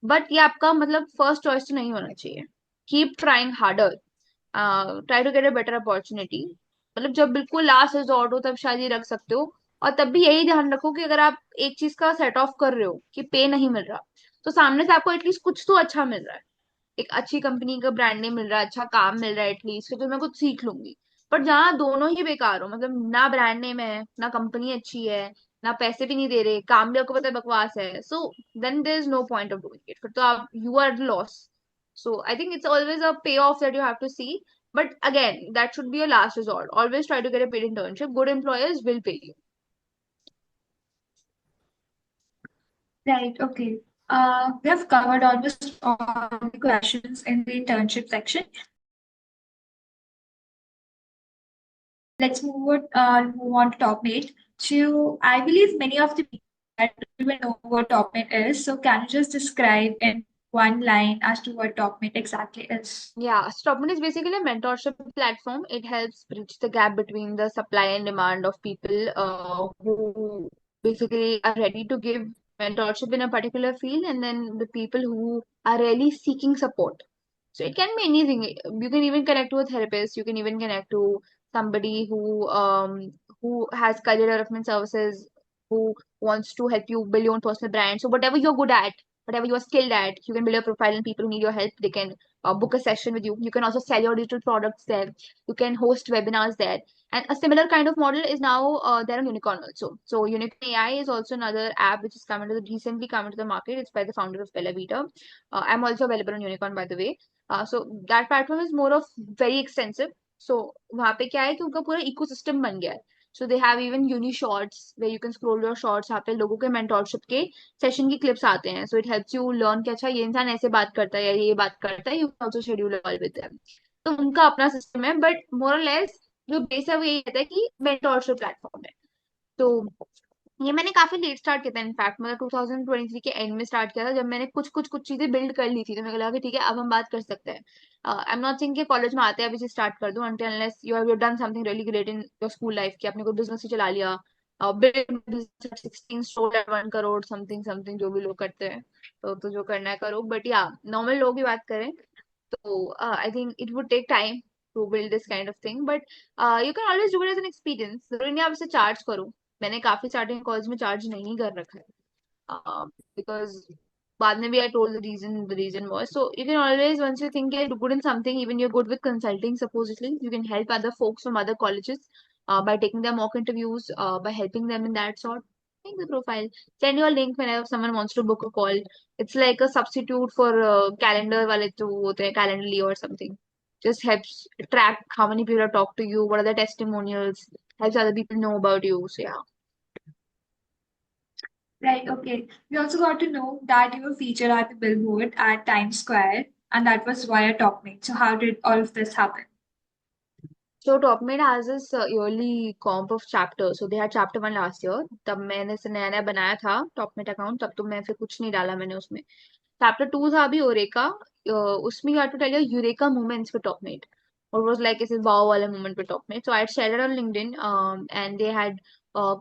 बट ये आपका मतलब फर्स्ट चॉइस तो नहीं होना चाहिए. Keep trying harder, try to get a better opportunity. मतलब जब बिल्कुल लास्ट रिजॉर्ट हो तब शायद ये रख सकते हो. और तब भी यही ध्यान रखो कि अगर आप एक चीज का सेट ऑफ कर रहे हो कि पे नहीं मिल रहा, तो सामने से आपको एटलीस्ट कुछ तो अच्छा मिल रहा है. एक अच्छी कंपनी का ब्रांड नेम मिल रहा है, अच्छा काम मिल रहा है एटलीस्ट, तो मैं कुछ सीख लूंगी. पर जहाँ दोनों ही बेकार हो, मतलब ना ब्रांड नेम है ना कंपनी अच्छी है, ना पैसे भी नहीं दे रहे, काम भी आपको पता है बकवास है, so then there is no point of doing it. फिर तो आप you are loss. So I think it's always a pay off that you have to see. But again, that should be your last resort. Always try to get a paid internship. Good employers will pay you. Right, okay. We have covered almost all the questions in the internship section. Let's move on to Topmate. So I believe many of the people that don't even know what Topmate is. So can you just describe in one line as to what Topmate exactly is? Yeah, Stopman is basically a mentorship platform. It helps bridge the gap between the supply and demand of people who basically are ready to give mentorship in a particular field, and then the people who are really seeking support. So it can be anything. You can even connect to a therapist. You can even connect to somebody who has career development services, who wants to help you build your own personal brand. So whatever you're good at, whatever you are skilled at, you can build a profile, and people who need your help, they can book a session with you. You can also sell your digital products there. You can host webinars there. And a similar kind of model is now there on Unicorn also. So Unicorn AI is also another app which is recently come into the market. It's by the founder of Bella Vita. I'm also available on Unicorn, by the way. So that platform is more of very extensive. So वहाँ पे क्या है कि उनका पूरा ecosystem बन गया है. So they have even uni shorts where you can scroll your shorts. यहाँ पे लोगों के mentorship के सेशन की क्लिप्स आते हैं. So it helps you learn कि अच्छा ये इंसान ऐसे बात करता है या ये बात करता है. You can also schedule a call with them. तो उनका अपना सिस्टम है, बट मोर और लेस जो बेस है वो यही रहता है कि mentorship प्लेटफॉर्म है. तो ये मैंने काफी लेट स्टार्ट किया था. इनफैक्ट मतलब 2023 के एंड में स्टार्ट किया था, जब मैंने कुछ चीजें बिल्ड कर ली थी, तो मेरे को लगा कि ठीक है अब हम बात कर सकते हैं. आई एम नॉट सेइंग कि कॉलेज में आते हैं अभी से स्टार्ट कर दो, until unless you have done something really great in your school life, कि आपने कोई बिजनेस ही चला लिया, build 16 store at 1 crore something something जो भी लोग करते हैं. तो जो करना है करो. बट या नॉर्मल लोग की बात करें तो I think it would take time to build this kind of thing. But you can always do it as an experience. जरूरी नहीं आप इसे चार्ज करो. मैंने काफी स्टार्टिंग कॉलेज में चार्ज नहीं कर रखा है, बिकॉज बाद में भी I told the reason was, so you can always, once you think you're good in something, even you're good with consulting supposedly, you can help other folks from other colleges by taking their mock interviews, by helping them in that sort. Make the profile, send your link whenever someone wants to book a call. It's like a substitute for calendar wale jo hote hain, Calendly or something. Just helps track how many people have talked to you, what are the testimonials, helps other people know about you. So yeah. Right, okay. We also got to know that you were featured at the billboard at Times Square, and that was via Topmate. So how did all of this happen? So Topmate has this yearly comp of chapters. So they had chapter 1 last year. तब मैंने से नया नया बनाया था Topmate account. तब तो मैं फिर कुछ नहीं डाला मैंने उसमें. Chapter 2 था अभी ओरेका. उसमें you had to tell your Eureka moments for Topmate. Or was like इस wow वाले moment for Topmate. So I had shared it on LinkedIn. And uh,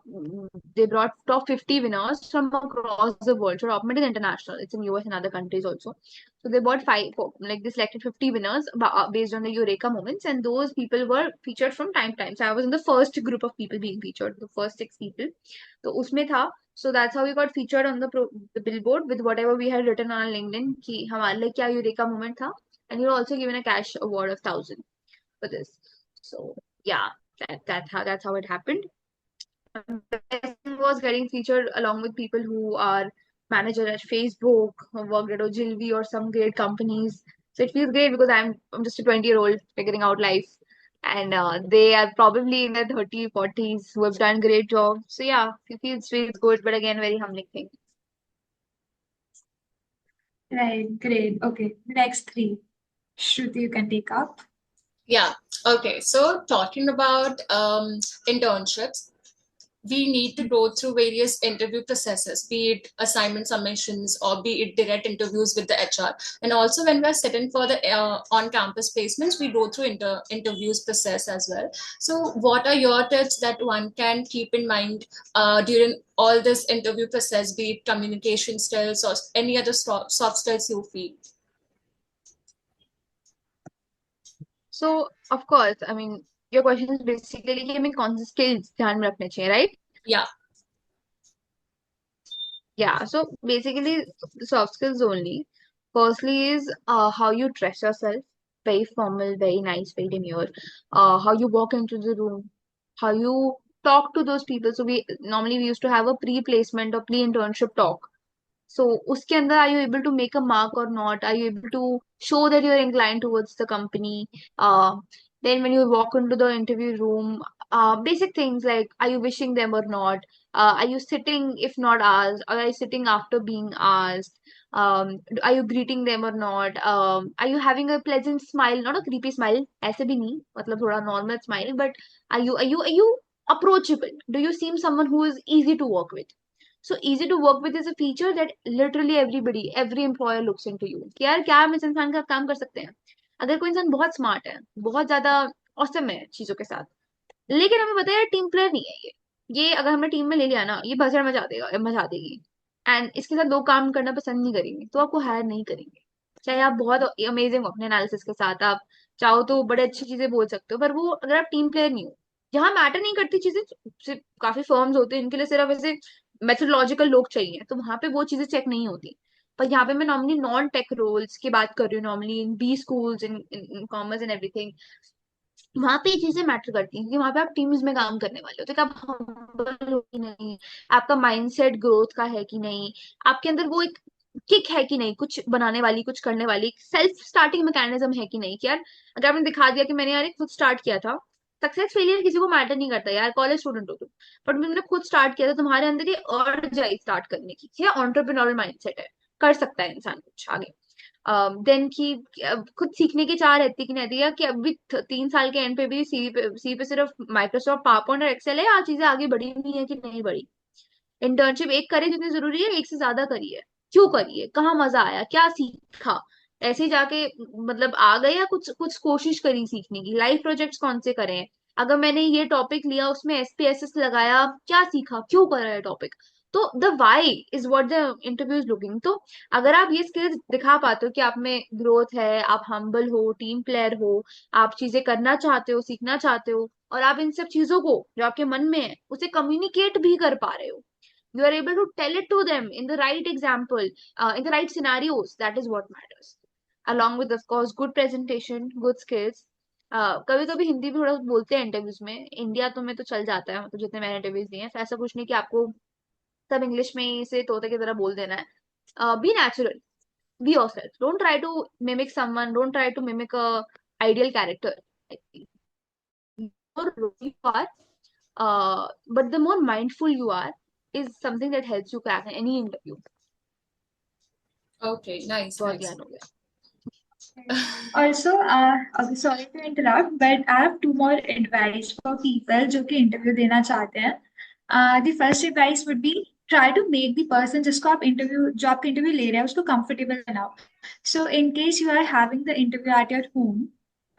they brought top 50 winners from across the world. So Topmate is international. It's in US and other countries also. So they bought they selected 50 winners based on the Eureka moments, and those people were featured from time to time. So I was in the first group of people being featured, the first 6 people. So उसमें था. So that's how we got featured on the billboard with whatever we had written on our LinkedIn कि हमारे लिए क्या Eureka moment था, and you were also given a cash award of 1,000 for this. So yeah, that's how it happened. Was getting featured along with people who are manager at Facebook, who worked at Ogilvy or some great companies. So it feels great because I'm just a 20-year-old figuring out life, and they are probably in their 30s, 40s who have done great jobs. So yeah, it feels good, but again, very humbling thing. Right, great. Okay, the next three. Shruti, you can take up. Yeah. Okay. So talking about internships, we need to go through various interview processes, be it assignment submissions or be it direct interviews with the HR. And also when we're sitting for the on-campus placements, we go through interviews process as well. So what are your tips that one can keep in mind during all this interview process, be it communication skills or any other soft skills you feel? So, of course, I mean, your question is basically कि हमें कौन से skills ध्यान में रखने चाहिए, right? Yeah. Yeah, so basically, the soft skills only. Firstly is how you dress yourself, very formal, very nice, very demure. How you walk into the room, how you talk to those people. So we used to have a pre-placement or pre-internship talk. So uske andar, are you able to make a mark or not? Are you able to show that you're inclined towards the company? Uh, then when you walk into the interview room, basic things like, are you wishing them or not? Are you sitting if not asked, or are you sitting after being asked? Are you greeting them or not? Are you having a pleasant smile, not a creepy smile, ऐसे भी नहीं, मतलब थोड़ा normal smile, but are you approachable? Do you seem someone who is easy to work with? So easy to work with is a feature that literally every employer looks into you कि यार क्या हम इस इंसान का काम कर सकते हैं. अगर कोई इंसान बहुत स्मार्ट है, बहुत ज्यादा औसम है चीजों के साथ, लेकिन हमें पता है यार टीम प्लेयर नहीं है ये अगर हमने टीम में ले लिया ना, ये भसड़ मचा देगा, मचा देगी, एंड इसके साथ लोग काम करना पसंद नहीं करेंगे, तो आपको हायर नहीं करेंगे. चाहे आप बहुत अमेजिंग हो अपने एनालिसिस के साथ, आप चाहो तो बड़े अच्छी चीजें बोल सकते हो, पर वो अगर आप टीम प्लेयर नहीं हो, जहाँ मैटर नहीं करती चीजें, सिर्फ काफी फर्म्स होते हैं इनके लिए सिर्फ ऐसे मेथोडोलॉजिकल लोग चाहिए, तो वहां पे वो चीजें चेक नहीं होती. पर यहाँ पे मैं नॉर्मली नॉन टेक रोल्स की बात कर रही हूँ, normally in B schools, in commerce and everything, वहां पे ये चीजें मैटर करती हैं, क्योंकि वहां पे आप टीम्स में काम करने वाले हो, तो क्या आप humble हो कि नहीं, आपका माइंडसेट ग्रोथ का है कि नहीं, आपके अंदर वो एक किक है कि नहीं, कुछ बनाने वाली, कुछ करने वाली, सेल्फ स्टार्टिंग मैकेनिज्म है कि नहीं, कि यार अगर आपने दिखा दिया कि मैंने यार एक खुद स्टार्ट किया था, सक्सेस फेलियर किसी को मैटर नहीं करता यार, कॉलेज स्टूडेंट हो तुम, बट तुमने खुद स्टार्ट किया था, तुम्हारे अंदर ये अर्ज आई स्टार्ट करने की, या ऑन्टरप्रेन्योरल माइंडसेट है, कर सकता है इंसान कुछ आगे. देन की खुद सीखने की चाह रहती कि नहीं रहती, या कि अभी 3 साल के एंड पे भी सी पे सिर्फ माइक्रोसॉफ्ट पावरपॉइंट और एक्सेल है, या चीजें आगे बढ़ी हुई है कि नहीं बढ़ी. इंटर्नशिप एक करे जितनी जरूरी है, एक से ज्यादा करिए, क्यों करिए, कहाँ मजा आया, क्या सीखा, ऐसे ही जाके मतलब आ गए, या कुछ कुछ कोशिश करी सीखने की, लाइव प्रोजेक्ट्स कौन से करें, अगर मैंने ये टॉपिक लिया उसमें एसपीएसएस लगाया, क्या सीखा, क्यों कर रहा है टॉपिक. तो the why is what the interview is looking. तो अगर आप ये स्किल्स दिखा पाते हो कि आप में ग्रोथ है, आप हम्बल हो, टीम प्लेयर हो, आप चीजें करना चाहते हो, सीखना चाहते हो, और आप इन सब चीजों को जो आपके मन में है उसे कम्युनिकेट भी कर पा रहे हो, you are able to tell it to them in the right example, in the right scenarios, that is what matters, along with of course good presentation, good skills. कभी कभी हिंदी भी थोड़ा बोलते हैं इंटरव्यूज में, इंडिया तो में तो चल जाता है, मतलब जितने मैंने इंटरव्यूज दिए हैं, तो ऐसा कुछ नहीं कि आपको सब इंग्लिश में ही से तोते की तरह बोल देना है. Be natural, be yourself, don't try to mimic someone, don't try to mimic a ideal character. The more you are, but the more mindful you are is something that helps you crack any interview. Okay, nice, बहुत nice. ज्ञान हो गया. Also, okay, sorry to interrupt, but I have two more advice for people जो कि interview देना चाहते हैं. The first advice would be try to make the person जिसको आप interview जो आपका interview ले रहे हैं उसको comfortable बनाओ. So in case you are having the interview at your home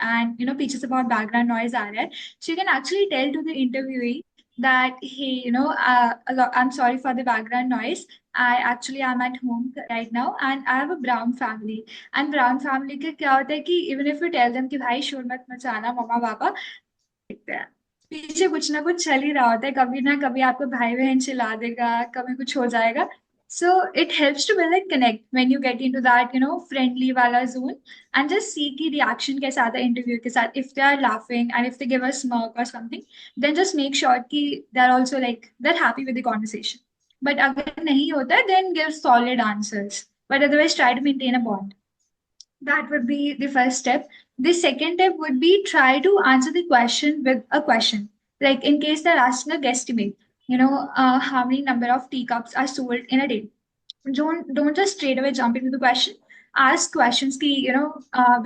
and पीछे से बहुत background noise आ रहा है, so you can actually tell to the interviewee that hey, I'm sorry for the background noise. I actually am at home right now and I have a brown family. And brown family के क्या होता है कि even if you tell them कि भाई शोर मत मचाना, मम्मा पापा देखते हैं, पीछे कुछ ना कुछ चल ही रहा होता है, कभी ना कभी आपको भाई बहन चिल्ला देगा, कभी कुछ हो जाएगा. So it helps to build a connect when you get into that friendly वाला जोन एंड जस्ट सी की रिएक्शन कैसा आता है इंटरव्यू के साथ. If they are laughing and if they give a smirk or something, then just make sure कि they are also like they are happy with the conversation. But अगर नहीं होता है then give solid answers, but otherwise try to maintain a bond. That would be the first step. The second step would be try to answer the question with a question. Like in case they're asking a guesstimate, how many number of teacups are sold in a day. Don't just straight away jump into the question. Ask questions ki,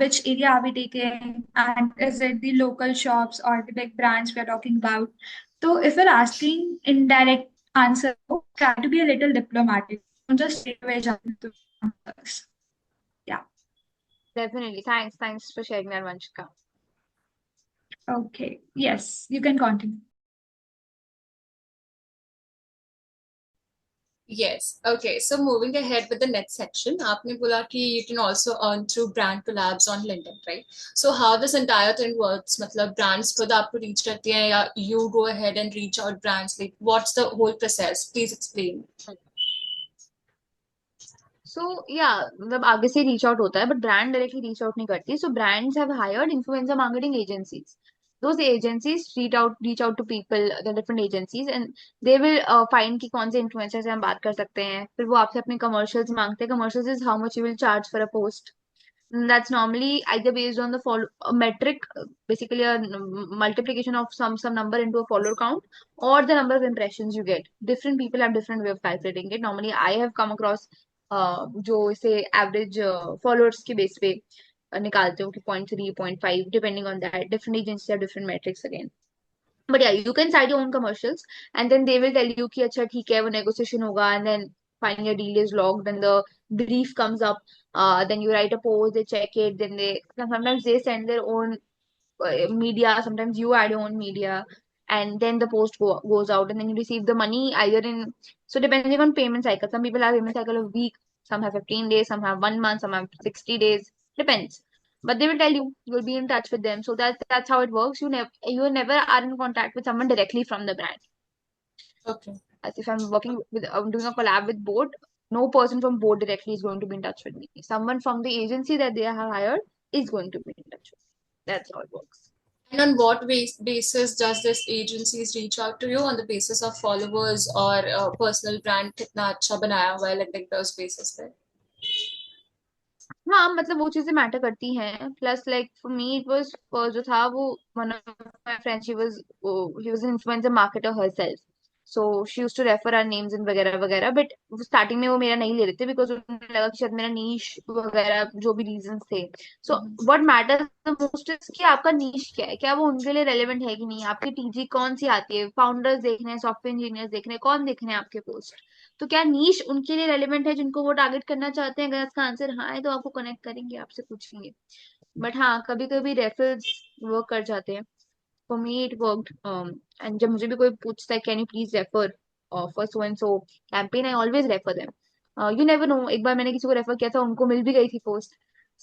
which area are we taking and is it the local shops or the big brands we are talking about. So if you're asking indirect answer, try to be a little diplomatic. Don't just straight away jump into answers. Yeah. Definitely. Thanks for sharing that, Vanshika. Okay. Yes, you can continue. Yes. Okay. So moving ahead with the next section, आपने बोला कि you can also earn through brand collabs on LinkedIn, right? So how this entire thing works, मतलब brands खुद आपको reach करती हैं या you go ahead and reach out brands, like what's the whole process? Please explain. सो या मतलब आगे से रीच आउट होता है but brand directly reach out नहीं करती. So brands have hired influencer marketing agencies. Those agencies reach out to people, the different agencies, and they will find कि कौन से influencers से हम बात कर सकते हैं. फिर वो आपसे अपने commercials मांगते हैं. Commercials is how much you will charge for a post. That's normally either based on the follow a metric, basically a multiplication of some number into a follower count, or the number of impressions you get. Different people have different way of calculating it. Normally, I have come across जो इसे average followers के base पे निकालते हो कि 0.3 0.5 depending on that. Different agency have different metrics again. But yeah you can side your own commercials and then they will tell you कि अच्छा ठीक है वो नेगोशिएशन होगा and then finally your deal is locked, then the brief comes up, then you write a post, they check it, then they sometimes they send their own media, sometimes you add your own media, and then the goes out and then you receive the money either in, so depending on payment cycle, some people have payment cycle of week, some have 15 days, some have 1 month, some have 60 days, depends. But they will tell you'll be in touch with them. So that's how it works. You never are in contact with someone directly from the brand. Okay. As if I'm doing a collab with board, no person from board directly is going to be in touch with me. Someone from the agency that they have hired is going to be in touch with me. That's how it works. And on what basis does this agencies reach out to you? On the basis of followers or personal brand कितना अच्छा बनाया हुआ है LinkedIn पे उस basis पे? हाँ मतलब वो चीजें मैटर करती हैं. Plus like for me it was जो था वो one of my friends, he was an influencer marketer herself. So she used to refer our names and वगैरह वगैरह. बट स्टार्टिंग में वो मेरा नहीं ले रहे थे बिकॉज उन्हें लगा कि शायद मेरा नीश वगैरह जो भी रीजंस थे. So what matters the most is कि आपका नीश क्या है, क्या वो उनके लिए रेलेवेंट है कि नहीं, आपकी टीजी कौन सी आती है, फाउंडर्स देख रहे हैं, सॉफ्टवेयर इंजीनियर्स देख रहे हैं, कौन देख रहे हैं आपके पोस्ट. तो क्या नीश उनके लिए रेलेवेंट है जिनको वो टारगेट करना चाहते हैं. अगर इसका आंसर हाँ है तो आपको कनेक्ट करेंगे, आपसे पूछेंगे. बट हाँ कभी कभी रेफरल्स वर्क कर जाते हैं. For me it worked. And जब मुझे भी कोई पूछता है can you please refer for so and so campaign, I always refer them. You never no, एक बार मैंने किसी को रेफर किया था, उनको मिल भी गई थी post.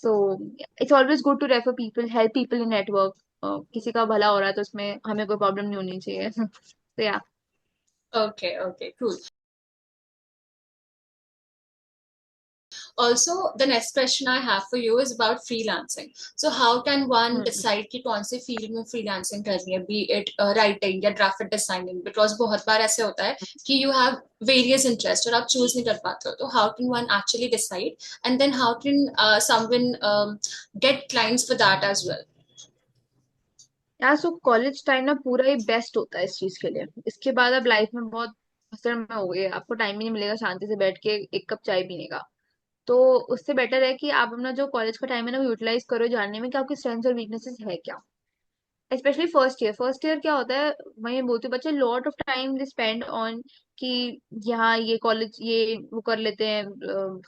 So it's always good to refer people, help people in network. किसी का भला हो रहा है तो उसमें हमें कोई प्रॉब्लम नहीं होनी चाहिए. तो या Okay, okay, cool. Also, the next question I have for you is about freelancing. So, how can one decide कि कौन से field में freelancing करनी है, be it writing या graphic designing? Because बहुत बार ऐसे होता है कि you have various interests और आप choose नहीं कर पाते हो. तो how can one actually decide? And then how can someone get clients for that as well? यार सो कॉलेज टाइम ना पूरा ही बेस्ट होता है इस चीज के लिए. इसके बाद अब लाइफ में बहुत हसड़ में हो गई है, आपको टाइम ही नहीं मिलेगा शांति से बैठ के एक कप चाय पीने का. तो उससे बेटर है कि आप अपना जो कॉलेज का टाइम है ना वो यूटिलाइज करो जानने में कि आपकी स्ट्रेंथ्स और वीकनेसेस है क्या. स्पेशली फर्स्ट ईयर क्या होता है, मैं ये बोलती हूँ बच्चे lot of time they spend on कि यहाँ ये कॉलेज ये वो कर लेते हैं,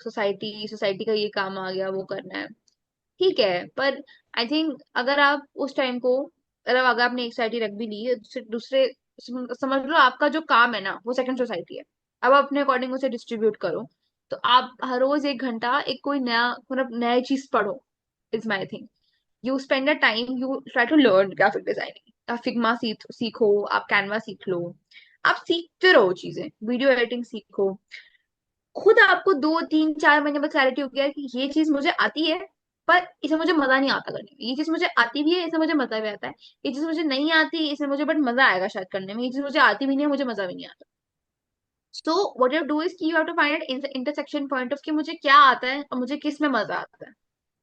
सोसाइटी का ये काम आ गया वो करना है. ठीक है पर आई थिंक अगर आप उस टाइम को, अगर आपने एक सोसाइटी रख भी ली है, दूसरे समझ लो आपका जो काम है ना वो सेकंड सोसाइटी है. अब आप अपने अकॉर्डिंग उसे डिस्ट्रीब्यूट करो. तो आप हर रोज 1 घंटा एक कोई नया मतलब नया चीज पढ़ो. Is my thing. You spend a time, you try to learn graphic designing. आप फिग्मा सीखो, आप कैनवा सीख लो. आप सीखते रहो चीजें, वीडियो एडिटिंग सीखो. खुद आपको 2 3 4 महीने बाद क्लैरिटी हो गया कि ये चीज मुझे आती है पर इसे मुझे मजा नहीं आता करने में. ये चीज मुझे आती भी है, इसे मुझे मजा भी आता है. ये चीज मुझे नहीं आती, इसमें मुझे बट मजा आएगा शायद करने में. ये चीज मुझे आती भी नहीं है, मुझे मजा भी नहीं आता. So what you do is you have to find at intersection point of कि मुझे क्या आता है और मुझे किस में मजा आता है.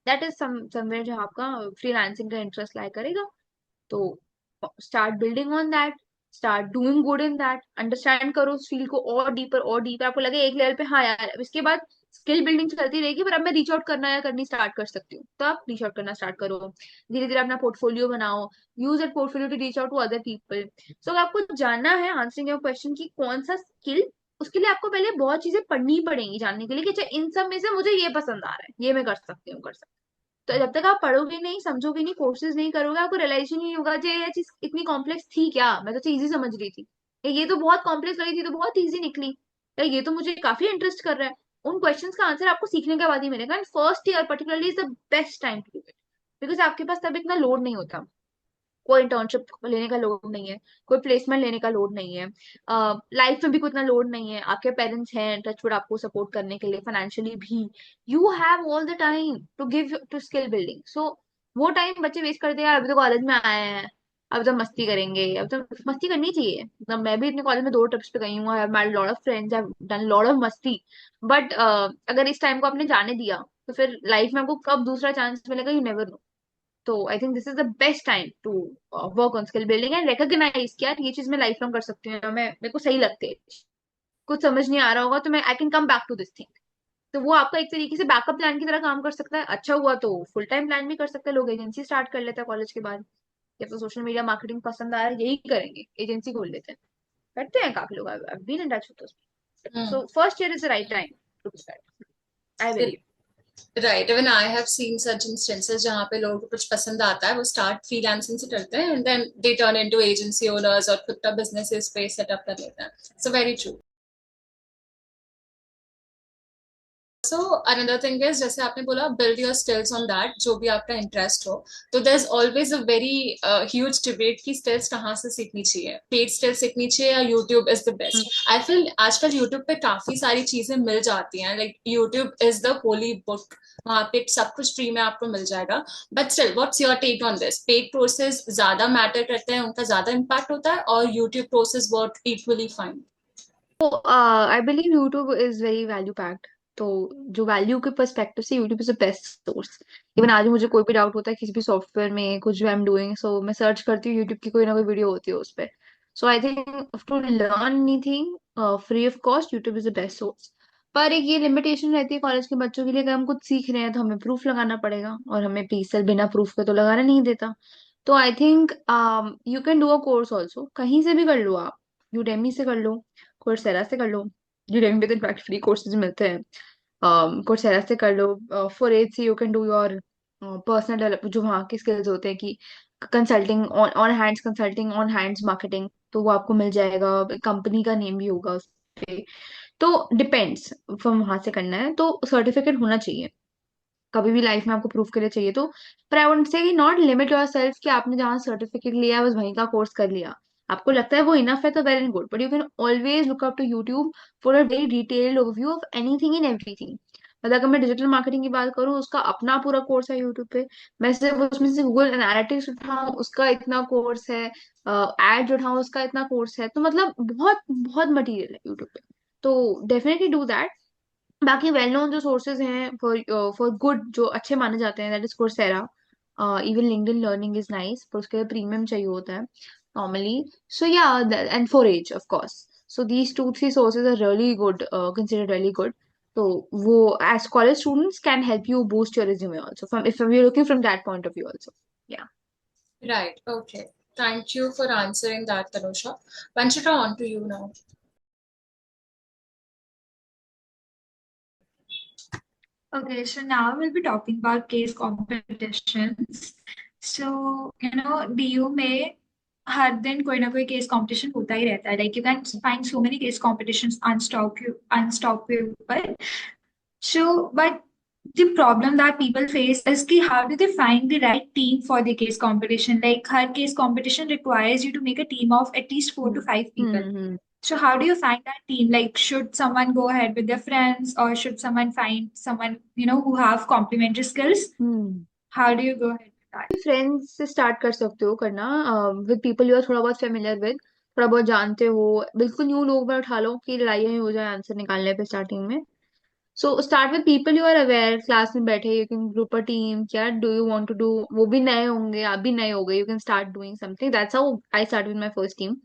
दैट इज समवेयर जहाँ आपका फ्रीलांसिंग का इंटरेस्ट लाई करेगा. तो start building on that, start doing good in that. Understand करो उस फील्ड को और डीपर. आपको लगे एक लेवल पे हाँ यार अब इसके बाद स्किल बिल्डिंग चलती रहेगी, पर अब मैं रीच आउट करना या करनी स्टार्ट कर सकती हूँ, तो आप रीच आउट करना स्टार्ट करो, धीरे धीरे अपना पोर्टफोलियो बनाओ, use that portfolio to reach out to other people. So अगर आपको जानना है, आंसरिंग योर क्वेश्चन, की कौन सा स्किल, उसके लिए आपको पहले बहुत चीजें पढ़नी पड़ेंगी जानने के लिए कि अच्छा इन सब में से मुझे ये पसंद आ रहा है, ये मैं कर सकती हूँ, कर सकती हूँ। तो जब तक आप पढ़ोगे नहीं, समझोगे नहीं, कोर्सेज नहीं करोगे, आपको रियलाइजेशन नहीं होगा कि ये चीज इतनी कॉम्प्लेक्स थी क्या, मैं तो इजी समझ रही थी, ये तो बहुत कॉम्प्लेक्स लगी थी तो बहुत इजी निकली, या ये तो मुझे काफी इंटरेस्ट कर रहा है। उन क्वेश्चंस का आंसर आपको सीखने के बाद ही मिलेगा, and first year particularly is the best time to do it, because आपके पास तब इतना लोड नहीं होता, कोई इंटर्नशिप लेने का लोड नहीं है, कोई प्लेसमेंट लेने का लोड नहीं है, लाइफ में भी कोई इतना लोड नहीं है, आपके पेरेंट्स हैं टचवुड आपको सपोर्ट करने के लिए फाइनेंशियली भी, you have all the time to give to skill building. So वो टाइम बच्चे वेस्ट करते हैं यार, अभी तो कॉलेज में आए हैं, अब तो मस्ती करेंगे, अब तो मस्ती करनी चाहिए, मतलब मैं भी अपने कॉलेज में 2 ट्रिप्स पे गई हूँ, I have made lot of friends, I have done lot of मस्ती, बट अगर इस टाइम को आपने जाने दिया तो फिर लाइफ में आपको कब दूसरा चांस मिलेगा, यू नेवर नो। तो I think this is the best time to work on skill building and recognise कि यार ये चीज मैं लाइफ लॉन्ग कर सकती हूँ, मैं मेरे को सही लगती है, कुछ समझ नहीं आ रहा होगा तो मैं I can come back to this thing. तो वो आपका एक तरीके से बैकअप प्लान की तरह काम कर सकता है, अच्छा हुआ तो फुल टाइम प्लान भी कर सकते हैं, लोग एजेंसी स्टार्ट कर लेते हैं कॉलेज के बाद, या तो सोशल मीडिया मार्केटिंग पसंद आया यही करेंगे, एजेंसी खोल लेते हैं, करते हैं काफी लोग, I been in touch with. Hmm. So first year is the right time to start, I believe. Right, even I have seen such instances जहाँ पे लोगों को कुछ पसंद आता है, वो स्टार्ट फ्रीलांसिंग से करते हैं and then they turn into agency owners और खुद का बिजनेस स्पेस सेटअप कर लेते हैं। So very true. So another thing is, जैसे आपने बोला build your skills on that, जो भी आपका इंटरेस्ट हो, तो there is always a very huge debate की स्किल्स कहाँ से सीखनी चाहिए, पेड स्किल्स सीखनी चाहिए या YouTube is the best. I feel आजकल यूट्यूब पे काफी सारी चीजें मिल जाती हैं, like YouTube is the holy book, वहां पे सब कुछ फ्री में आपको मिल जाएगा। But still what's your take on this, paid courses ज्यादा मैटर करते हैं, उनका ज्यादा इम्पैक्ट होता है, और YouTube courses work equally fine? तो I believe YouTube is very value packed, तो जो वैल्यू के पर्सपेक्टिव से YouTube is the best source. Even आज मुझे कोई भी डाउट होता है किसी भी सॉफ्टवेयर में, कुछ भी आई एम डूइंग, सो मैं सर्च करती हूँ यूट्यूब की, कोई ना कोई वीडियो होती है उस पर। So I think to learn anything free of cost, YouTube is the best source. पर एक ये लिमिटेशन रहती है कॉलेज के बच्चों के लिए, अगर हम कुछ सीख रहे हैं तो हमें प्रूफ लगाना पड़ेगा, और हमें पीसल बिना प्रूफ के तो लगाना नहीं देता। तो I think you can do a course also, कहीं से भी कर लो आप, यूडेमी से कर लो, कोर्सेरा से कर लो, यूडेमी पे तो इनफैक्ट फ्री कोर्सेज मिलते हैं, कोर्सेरा से कर लो, फॉर एज से you can do your personal develop, जो वहाँ के स्किल्स होते हैं कि consulting on on hands, consulting on hands marketing, तो वो आपको मिल जाएगा, कंपनी का नेम भी होगा उस पे। तो डिपेंड्स, फ्रॉम वहां से करना है तो सर्टिफिकेट होना चाहिए, कभी भी लाइफ में आपको प्रूफ के लिए चाहिए तो। पर आई वुड से कि नॉट लिमिट योर सेल्फ कि आपने जहाँ सर्टिफिकेट लिया है बस वहीं का कोर्स कर लिया, आपको लगता है वो इनफ है तो very good, but you can always look up to YouTube for a very detailed overview of anything in everything. मतलब अगर मैं डिजिटल मार्केटिंग की बात करूँ, उसका अपना पूरा कोर्स है यूट्यूब पे, मैं सिर्फ उसमें से गूगल एनालिटिक्स उठाऊँ उसका इतना कोर्स है, एड्स उठाऊँ उसका इतना कोर्स है, तो मतलब बहुत बहुत मटेरियल है यूट्यूब पे, तो डेफिनेटली डू दैट। बाकी वेल नोन जो सोर्सेज हैं फॉर फॉर गुड, जो अच्छे माने जाते हैं, that is Coursera, even LinkedIn learning is nice, पर उसके लिए प्रीमियम चाहिए होता है normally. So yeah, and for as of course, so these 2 3 sources are really good, consider really good. तो वो as college students can help you boost your resume also, from if you looking from that point of view also. Yeah Right. Okay. Thank you for answering that, Tanusha. Vanshika, on to you now. Okay, so now we'll be talking about case competitions. So, DU में हर दिन कोई ना कोई case competition होता ही रहता है. Like you can find so many case competitions unstoppable. So, but the problem that people face is कि how do they find the right team for the case competition? Like her case competition requires you to make a team of at least 4 to 5 people. Hmm So how do you find that team? Like, should someone go ahead with their friends, or should someone find someone, who have complementary skills? Hmm How do you go ahead with that? Friends से start कर सकते हो करना, with people you are थोड़ा बहुत familiar with, थोड़ा बहुत जानते हो, बिल्कुल न्यू लोग में उठा लो कि लड़ाई ही हो जाए आंसर निकालने पे स्टार्टिंग में। So start with people you are aware, class में बैठे, you can group a team, क्या do you want to do, वो भी नए होंगे, आप भी नए हो गए, you can start doing something, that's how I start with my first team.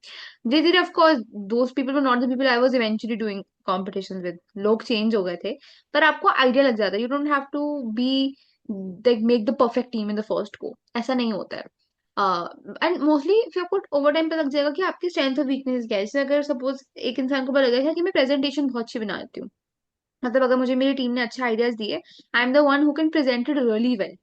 धीरे धीरे of course those people were not the people I was eventually doing competition with. लोग चेंज हो गए थे, पर आपको आइडिया लग जाता है. You don't have to be like make the perfect team in the first go, ऐसा नहीं होता है. एंड मोस्टली फिर आपको ओवर टाइम पे लग जाएगा कि आपकी स्ट्रेंथ और वीकनेस क्या है. जैसे अगर सपोज एक इंसान को पता लगेगा कि मैं प्रेजेंटेशन बहुत अच्छी बनाती हूँ, मतलब अगर मुझे मेरी टीम ने अच्छे आइडियाज दिए, I am the one who can present it really well.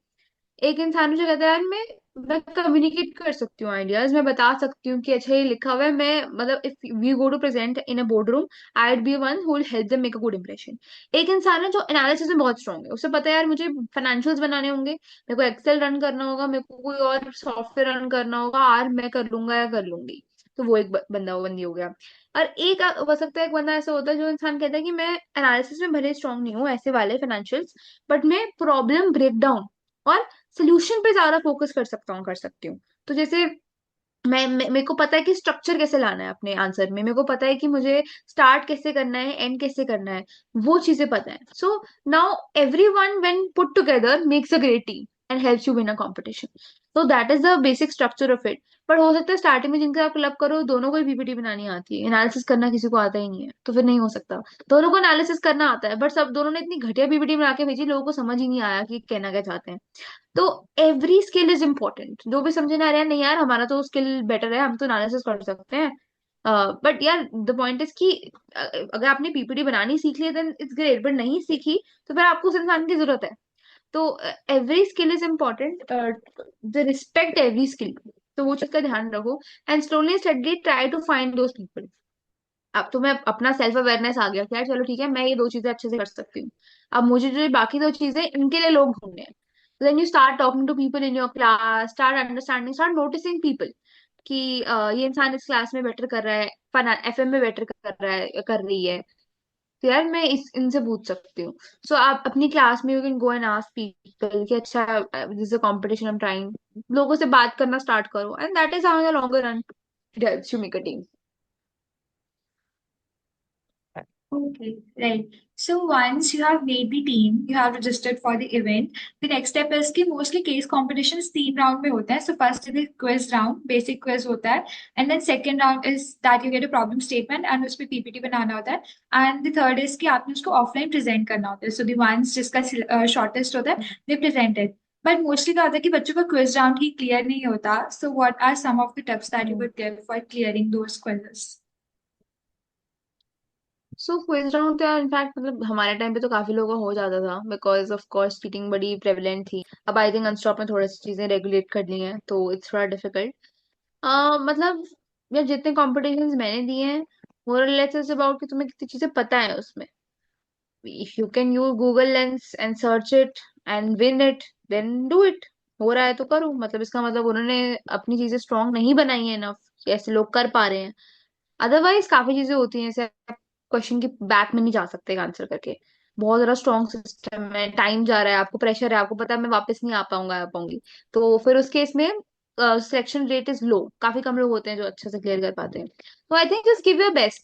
एक इंसान मुझे कहता है यार मैं कम्युनिकेट कर सकती हूँ आइडियाज, मैं बता सकती हूँ कि अच्छा ये लिखा हुआ है, मैं मतलब if we go to present in a board room, I would be one who will help them make a good impression. एक इंसान है जो एनालिसिस में बहुत स्ट्रांग है, उसे पता है यार मुझे फाइनेंशियल्स बनाने होंगे, मेरे को एक्सेल रन करना होगा, मेरे को कोई और सॉफ्टवेयर रन करना होगा, आर मैं कर लूंगा या कर लूंगी. तो वो एक बंदा वो बंदी हो गया. और एक हो सकता है एक बंदा ऐसा होता है जो इंसान कहता है कि मैं एनालिसिस में भले स्ट्रांग नहीं हूँ ऐसे वाले फाइनेंशियल्स, बट मैं प्रॉब्लम ब्रेक डाउन और सोल्यूशन पे ज्यादा फोकस कर सकता हूँ, कर सकती हूँ. तो जैसे मेरे को पता है कि स्ट्रक्चर कैसे लाना है अपने आंसर में, मेरे को पता है कि मुझे स्टार्ट कैसे करना है, एंड कैसे करना है, वो चीजें पता है. So now every one when put together makes a great team and helps you win a competition. तो that is the basic structure of it. पर हो सकता है स्टार्टिंग में जिनका आप क्लब करो दोनों को ही पीपीटी बनानी आती है, एनालिसिस करना किसी को आता ही नहीं है, तो फिर नहीं हो सकता. दोनों को एनालिसिस करना आता है, बट सब दोनों ने इतनी घटिया पीपीटी बना के भेजी, लोगों को समझ ही नहीं आया कि कहना क्या चाहते हैं. तो एवरी स्किल इज इम्पोर्टेंट. जो भी समझे ना रहे हैं, नहीं यार हमारा तो स्किल बेटर है, हम तो एनालिसिस कर सकते हैं, बट यार द पॉइंट इज कि अगर आपने पीपीटी बनानी सीख ली देन इट्स ग्रेट, बट नहीं सीखी तो फिर आपको उस इंसान की जरूरत है. तो every skill is important, the respect every skill. तो वो चीज का ध्यान रखो and slowly study try to find those people. अब तुम्हें अपना सेल्फ अवेयरनेस आ गया कि यार चलो ठीक है मैं ये दो चीजें अच्छे से कर सकती हूँ, अब मुझे जो ये बाकी दो चीजें इनके लिए लोग ढूंढने हैं. Then you start talking to people in your class, start understanding, start noticing people कि ये इंसान इस क्लास में बेटर कर रहा है, फन एफएम में बेटर कर रहा है, कर रही है, तो यार मैं इस इनसे पूछ सकती हूँ. सो आप अपनी क्लास में you can go and ask people कि अच्छा this is a competition I am trying, लोगों से बात करना स्टार्ट करो and that is how in the longer run it helps you make a team. Okay, right. So once you have made the team, you have registered for the event. The next step is कि mostly case competitions 3 round में होता है. So first is the quiz round, basic quiz होता है, and then second round is that you get a problem statement and उस पे PPT बनाना होता है. And the third is कि आपने उसको offline present करना होता है. So the ones जिसका shortest होता है, they present it. But mostly क्या होता है कि बच्चों का quiz round ही clear नहीं होता. So what are some of the tips that you would give for clearing those quizzes? So quiz round तो यार इनफैक्ट मतलब हमारे टाइम पे तो काफी लोगों का हो जाता था, बिकॉज ऑफ कोर्स चीटिंग बड़ी प्रेवलेंट थी. अब आई थिंक अनस्टॉप में थोड़ी सी चीजें रेगुलेट कर ली हैं, तो इट्स थोड़ा डिफिकल्ट. मतलब यार जितने कॉम्पिटिशन्स मैंने दिए हैं, मोर और लेस इज अबाउट कि तुम्हें कितनी चीजें पता है उसमें. If you can use Google Lens and search it and win it, then do it. हो रहा है तो करो, मतलब इसका मतलब उन्होंने अपनी चीजें स्ट्रांग नहीं बनाई है इनफ, ऐसे लोग कर पा रहे हैं. अदरवाइज काफी चीजें होती हैं, जैसे क्वेश्चन के बैक में नहीं जा सकते आंसर करके, बहुत ज्यादा स्ट्रॉन्ग सिस्टम है, टाइम जा रहा है, आपको प्रेशर है, आपको पता है मैं वापस नहीं आ पाऊंगी, तो फिर उस केस में सिलेक्शन रेट इज लो, काफी कम लोग होते हैं जो अच्छे से क्लियर कर पाते हैं. तो I think just give your best.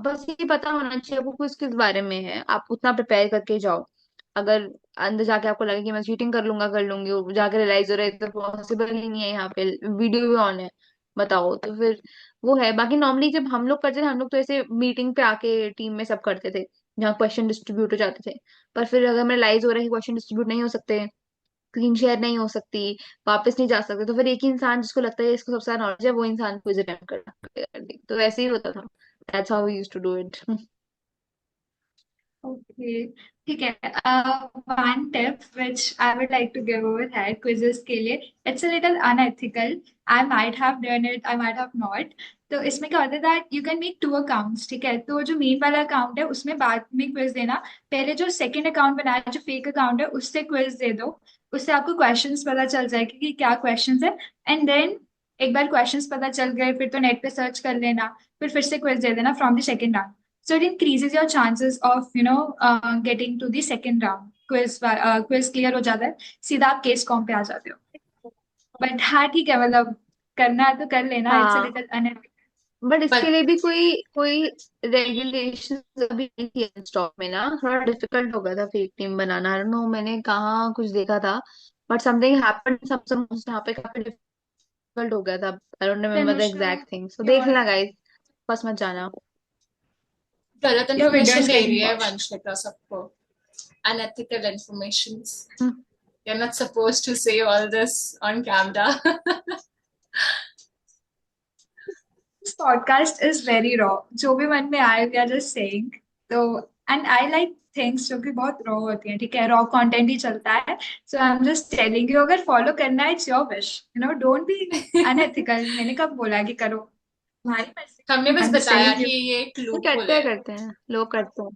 बस ये पता होना चाहिए आपको क्विज किस बारे में है, आप उतना प्रिपेयर करके जाओ. अगर अंदर जाके आपको लगे कि मैं चीटिंग कर लूंगा कर लूंगी, वो जाके रियलाइज हो रहा है तो पॉसिबल ही नहीं है, यहाँ पे वीडियो भी ऑन है, बताओ, तो फिर वो है. बाकी नॉर्मली जब हम लोग करते थे, हम लोग तो ऐसे मीटिंग पे आके टीम में सब करते थे, जहाँ क्वेश्चन डिस्ट्रीब्यूट हो जाते थे. पर फिर अगर हमें रियलाइज हो रहा है कि क्वेश्चन डिस्ट्रीब्यूट नहीं हो सकते, स्क्रीन शेयर नहीं हो सकती, वापस नहीं जा सकते, तो फिर एक ही इंसान जिसको लगता है इसको सबसे ज्यादा नॉलेज है वो इंसान क्विज अटेम्प्ट कर दे. तो ऐसे ही होता था. That's how we used to do it. Okay, ठीक है. One tip which I would like to give over है quizzes के लिए. It's a little unethical. I might have done it, I might have not. तो इसमें क्या होता है that you can make 2 accounts, ठीक है. तो जो मेन वाला अकाउंट है उसमें बाद में क्विज देना. पहले जो सेकंड अकाउंट बनाया जो फेक अकाउंट है उससे क्विज दे दो. उससे आपको क्वेश्चंस पता चल जाएगा कि क्या क्वेश्चंस है. एंड देन एक बार क्वेश्चंस पता चल गए फिर तो नेट पे सर्च कर लेना, फिर से क्विज दे देना from the second round. So it increases your chances of getting to the second round. Quiz clear हो जाता है, सीधा आप केस कॉम पे आ जाते हो. बट हाँ ठीक है, मतलब करना है तो कर लेना. इट्स अ हाँ लिटिल अनएथिकल. बट इसके But लिए भी कोई कोई रेगुलेशन अभी नहीं थी स्टॉक में ना, थोड़ा डिफिकल्ट हो गया था fake team banana. I don't know, मैंने कहाँ कुछ देखा था, बट समथिंग हैपेंड सम यहाँ पे काफी डिफिकल्ट हो गया था। I don't remember the Tanusha, exact thing, so देख your लेना गाइस, बस मत जाना। गलत your video information is दे रही getting है watched. वंशिका सबको, unethical informations. Hmm, You're not supposed to say all this on camera. This podcast is very raw. जो भी मन में आए, we are just saying. तो and I like things जो कि बहुत raw होती हैं, ठीक है? Raw content ही चलता है. So I'm just telling you, अगर follow करना है, it's your wish. You know, don't be unethical. मैंने कब बोला कि करो? तुम्हारी मर्जी. हमने बस I'm just बताया telling कि you. ये एक लूपहोल करते हैं है. करते हैं, लोग करते हैं।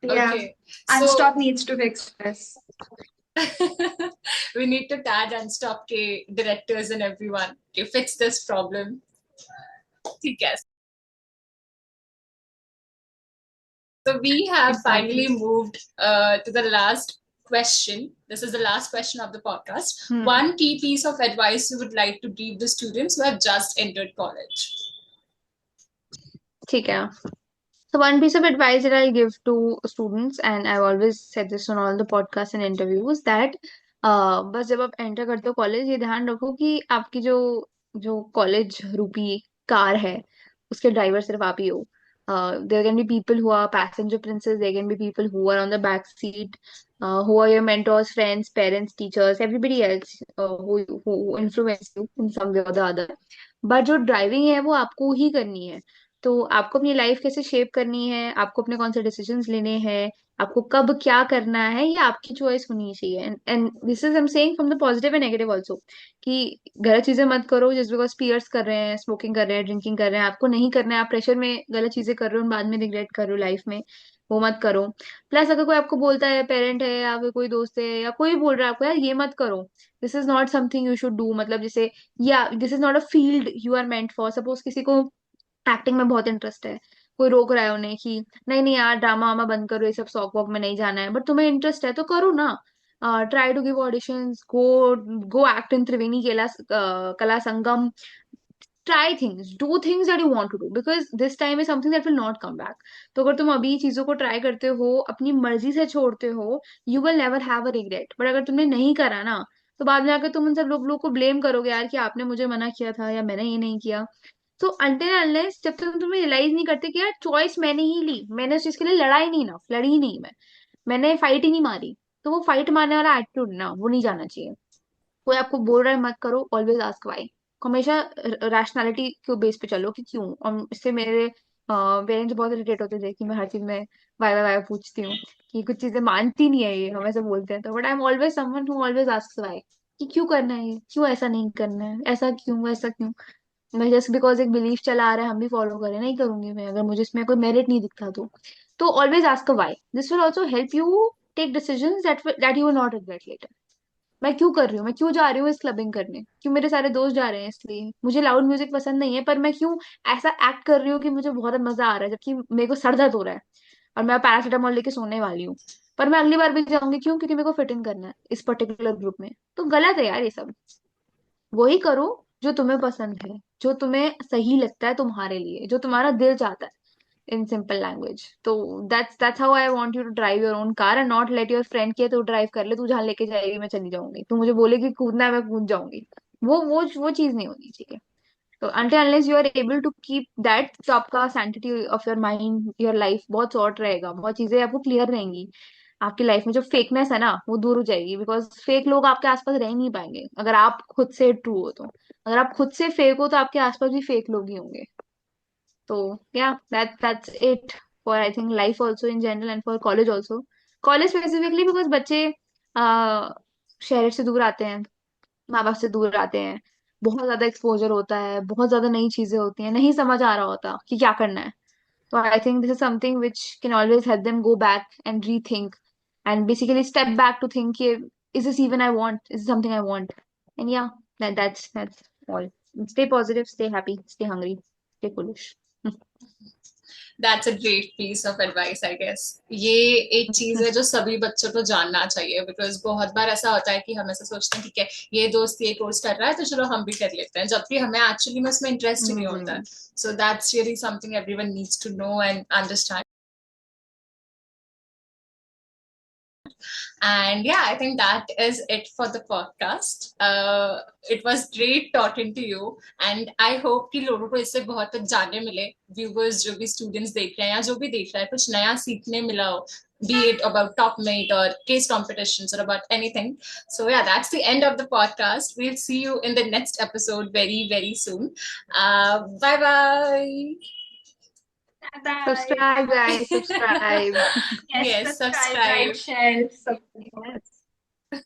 Yeah. Okay, so Unstop needs to fix this. we need to tag Unstop के directors and everyone to fix this problem. ठीक है. So we have finally Exactly. moved to the last question. This is the last question of the podcast. Hmm, One key piece of advice you would like to give the students who have just entered college. ठीक है। So one piece of advice that I'll give to students, and I've always said this on all the podcasts and interviews, that बस जब आप enter करते हो college, ये ध्यान रखो कि आपकी जो जो कॉलेज रूपी कार है, उसके ड्राइवर सिर्फ आप ही हो। There can be people who are passenger princess, there can be people who are on the back seat, who are your mentors, friends, parents, teachers, everybody else who influence you in some way or the other, but जो driving है वो आपको ही करनी है। तो आपको अपनी life कैसे शेप करनी है, आपको अपने कौन से डिसीजंस लेने हैं, आपको कब क्या करना है, ये आपकी चॉइस होनी चाहिए। And this is I am saying from the positive and negative also, कि गलत चीजें मत करो जस्ट बिकॉज पीयर्स कर रहे हैं, स्मोकिंग कर रहे हैं, ड्रिंकिंग कर रहे हैं, आपको नहीं करना है, आप प्रेशर में गलत चीजें कर रहे हो, बाद में रिग्रेट कर रहे हो लाइफ में, वो मत करो। प्लस अगर कोई आपको बोलता है, पेरेंट है या फिर कोई दोस्त है या कोई भी बोल रहा है आपको, यार ये मत करो, this is not something you should do, मतलब जैसे, yeah this is not a field you are meant for. Suppose किसी को एक्टिंग में बहुत इंटरेस्ट है, कोई रोक रहा है उन्हें कि नहीं नहीं यार ड्रामा वामा बंद करो, ये सब शौक वॉक में नहीं जाना है, बट तुम्हें इंटरेस्ट है तो करो ना। Try to give auditions, go go act in Triveni Kala Sangam, try things, do things that you want to do, because this time is something that will not come back. तो अगर तुम अभी चीजों को ट्राई करते हो, अपनी मर्जी से छोड़ते हो, you will never have a regret. But अगर तुमने नहीं करा ना, तो बाद में आकर तुम उन सब लोग को ब्लेम करोगे, यार कि आपने मुझे मना किया था या मैंने ये नहीं किया। तो अनटिल अनलेस जब तक तुम्हें रियलाइज नहीं करते कि यार चॉइस मैंने ही ली, मैंने उस चीज के लिए लड़ाई नहीं, ना लड़ी ही नहीं, मैंने फाइट ही नहीं मारी, तो वो फाइट मारने वाला एटीट्यूड ना, वो नहीं जाना चाहिए। कोई आपको बोल रहा है मत करो, ऑलवेज आस्क व्हाई। हमेशा रैशनैलिटी के बेस पे चलो कि क्यों। और इससे मेरे पेरेंट्स बहुत इरिटेट होते थे कि मैं हर चीज में वाई वाई वाई पूछती हूँ, कि कुछ चीजें मानती नहीं है ये, हमें से बोलते हैं। तो but I am always someone who always asks why, कि क्यों करना है ये, क्यों ऐसा नहीं करना है, ऐसा क्यों, ऐसा क्यों। मैं जस्ट बिकॉज एक बिलीफ चला आ रहा है हम भी फॉलो करें, नहीं करूंगी मैं अगर मुझे इसमें कोई मेरिट नहीं दिखता तो always ask why, this will also help you take decisions that you will not regret later. मैं क्यों कर रही हूँ, मैं क्यों जा रही हूँ इस क्लबिंग करने, क्यों मेरे सारे दोस्त जा रहे हैं इसलिए, मुझे लाउड म्यूजिक पसंद नहीं है, पर मैं क्यों ऐसा एक्ट कर रही हूँ कि मुझे बहुत मजा आ रहा है, जबकि मेरे को सर दर्द हो रहा है और मैं पैरासीटामोल लेके सोने वाली हूँ, पर मैं अगली बार भी जाऊंगी, क्यों, क्योंकि मेरे को फिट इन करना है इस पर्टिकुलर ग्रुप में। तो गलत है यार ये सब। वही करो जो तुम्हें पसंद है, जो तुम्हें सही लगता है तुम्हारे लिए, जो तुम्हारा दिल चाहता है, इन सिंपल लैंग्वेज। तो that's how I want you to drive your own car, and not let your friend के तू ड्राइव कर ले, तू जहां लेके जाएगी मैं चली जाऊंगी, तू मुझे बोलेगी कूदना है मैं कूद जाऊंगी। वो चीज नहीं होनी चाहिए। तो until unless you are able to keep that, तो आपका sanctity of your mind, your life बहुत शॉर्ट रहेगा, बहुत चीजें आपको क्लियर रहेंगी। आपकी लाइफ में जो फेकनेस है ना वो दूर हो जाएगी, बिकॉज फेक लोग आपके आसपास रह नहीं पाएंगे अगर आप खुद से ट्रू हो। तो अगर आप खुद से फेक हो तो आपके आसपास भी फेक लोग ही होंगे। तो या that's it for I think life also in general and for college also. College specifically because बच्चे शहर से दूर आते हैं, माँ बाप से दूर आते हैं, बहुत ज्यादा एक्सपोजर होता है, बहुत ज्यादा नई चीजें होती हैं, नहीं समझ आ रहा होता कि क्या करना है। तो I think this is something which can always help them go back and rethink, and basically step back to think कि is this even I want, is something I want. And yeah that's all. Stay positive, stay happy, stay hungry, stay foolish. That's a great piece of advice, I guess. ये एक चीज है जो सभी बच्चों को जानना चाहिए, because बहुत बार ऐसा होता है कि हम ऐसा सोचते हैं ठीक है ये दोस्त ये कोर्स कर रहा है तो चलो हम भी कर लेते हैं, जबकि हमें एक्चुअली में उसमें इंटरेस्ट ही नहीं होता है. So that's really something everyone needs to know and understand. And yeah, I think that is it for the podcast. It was great talking to you, and I hope कि लोगों को इससे बहुत कुछ जानने मिले. Viewers जो भी students देख रहे हैं या जो भी देख रहा है कुछ नया सीखने मिला हो, be it about Topmate or case competitions or about anything. So yeah, that's the end of the podcast. We'll see you in the next episode very, very soon. Bye bye. Bye. Subscribe, guys. Subscribe. Yes, Yes, subscribe, subscribe. like, share, subscribe. Yes.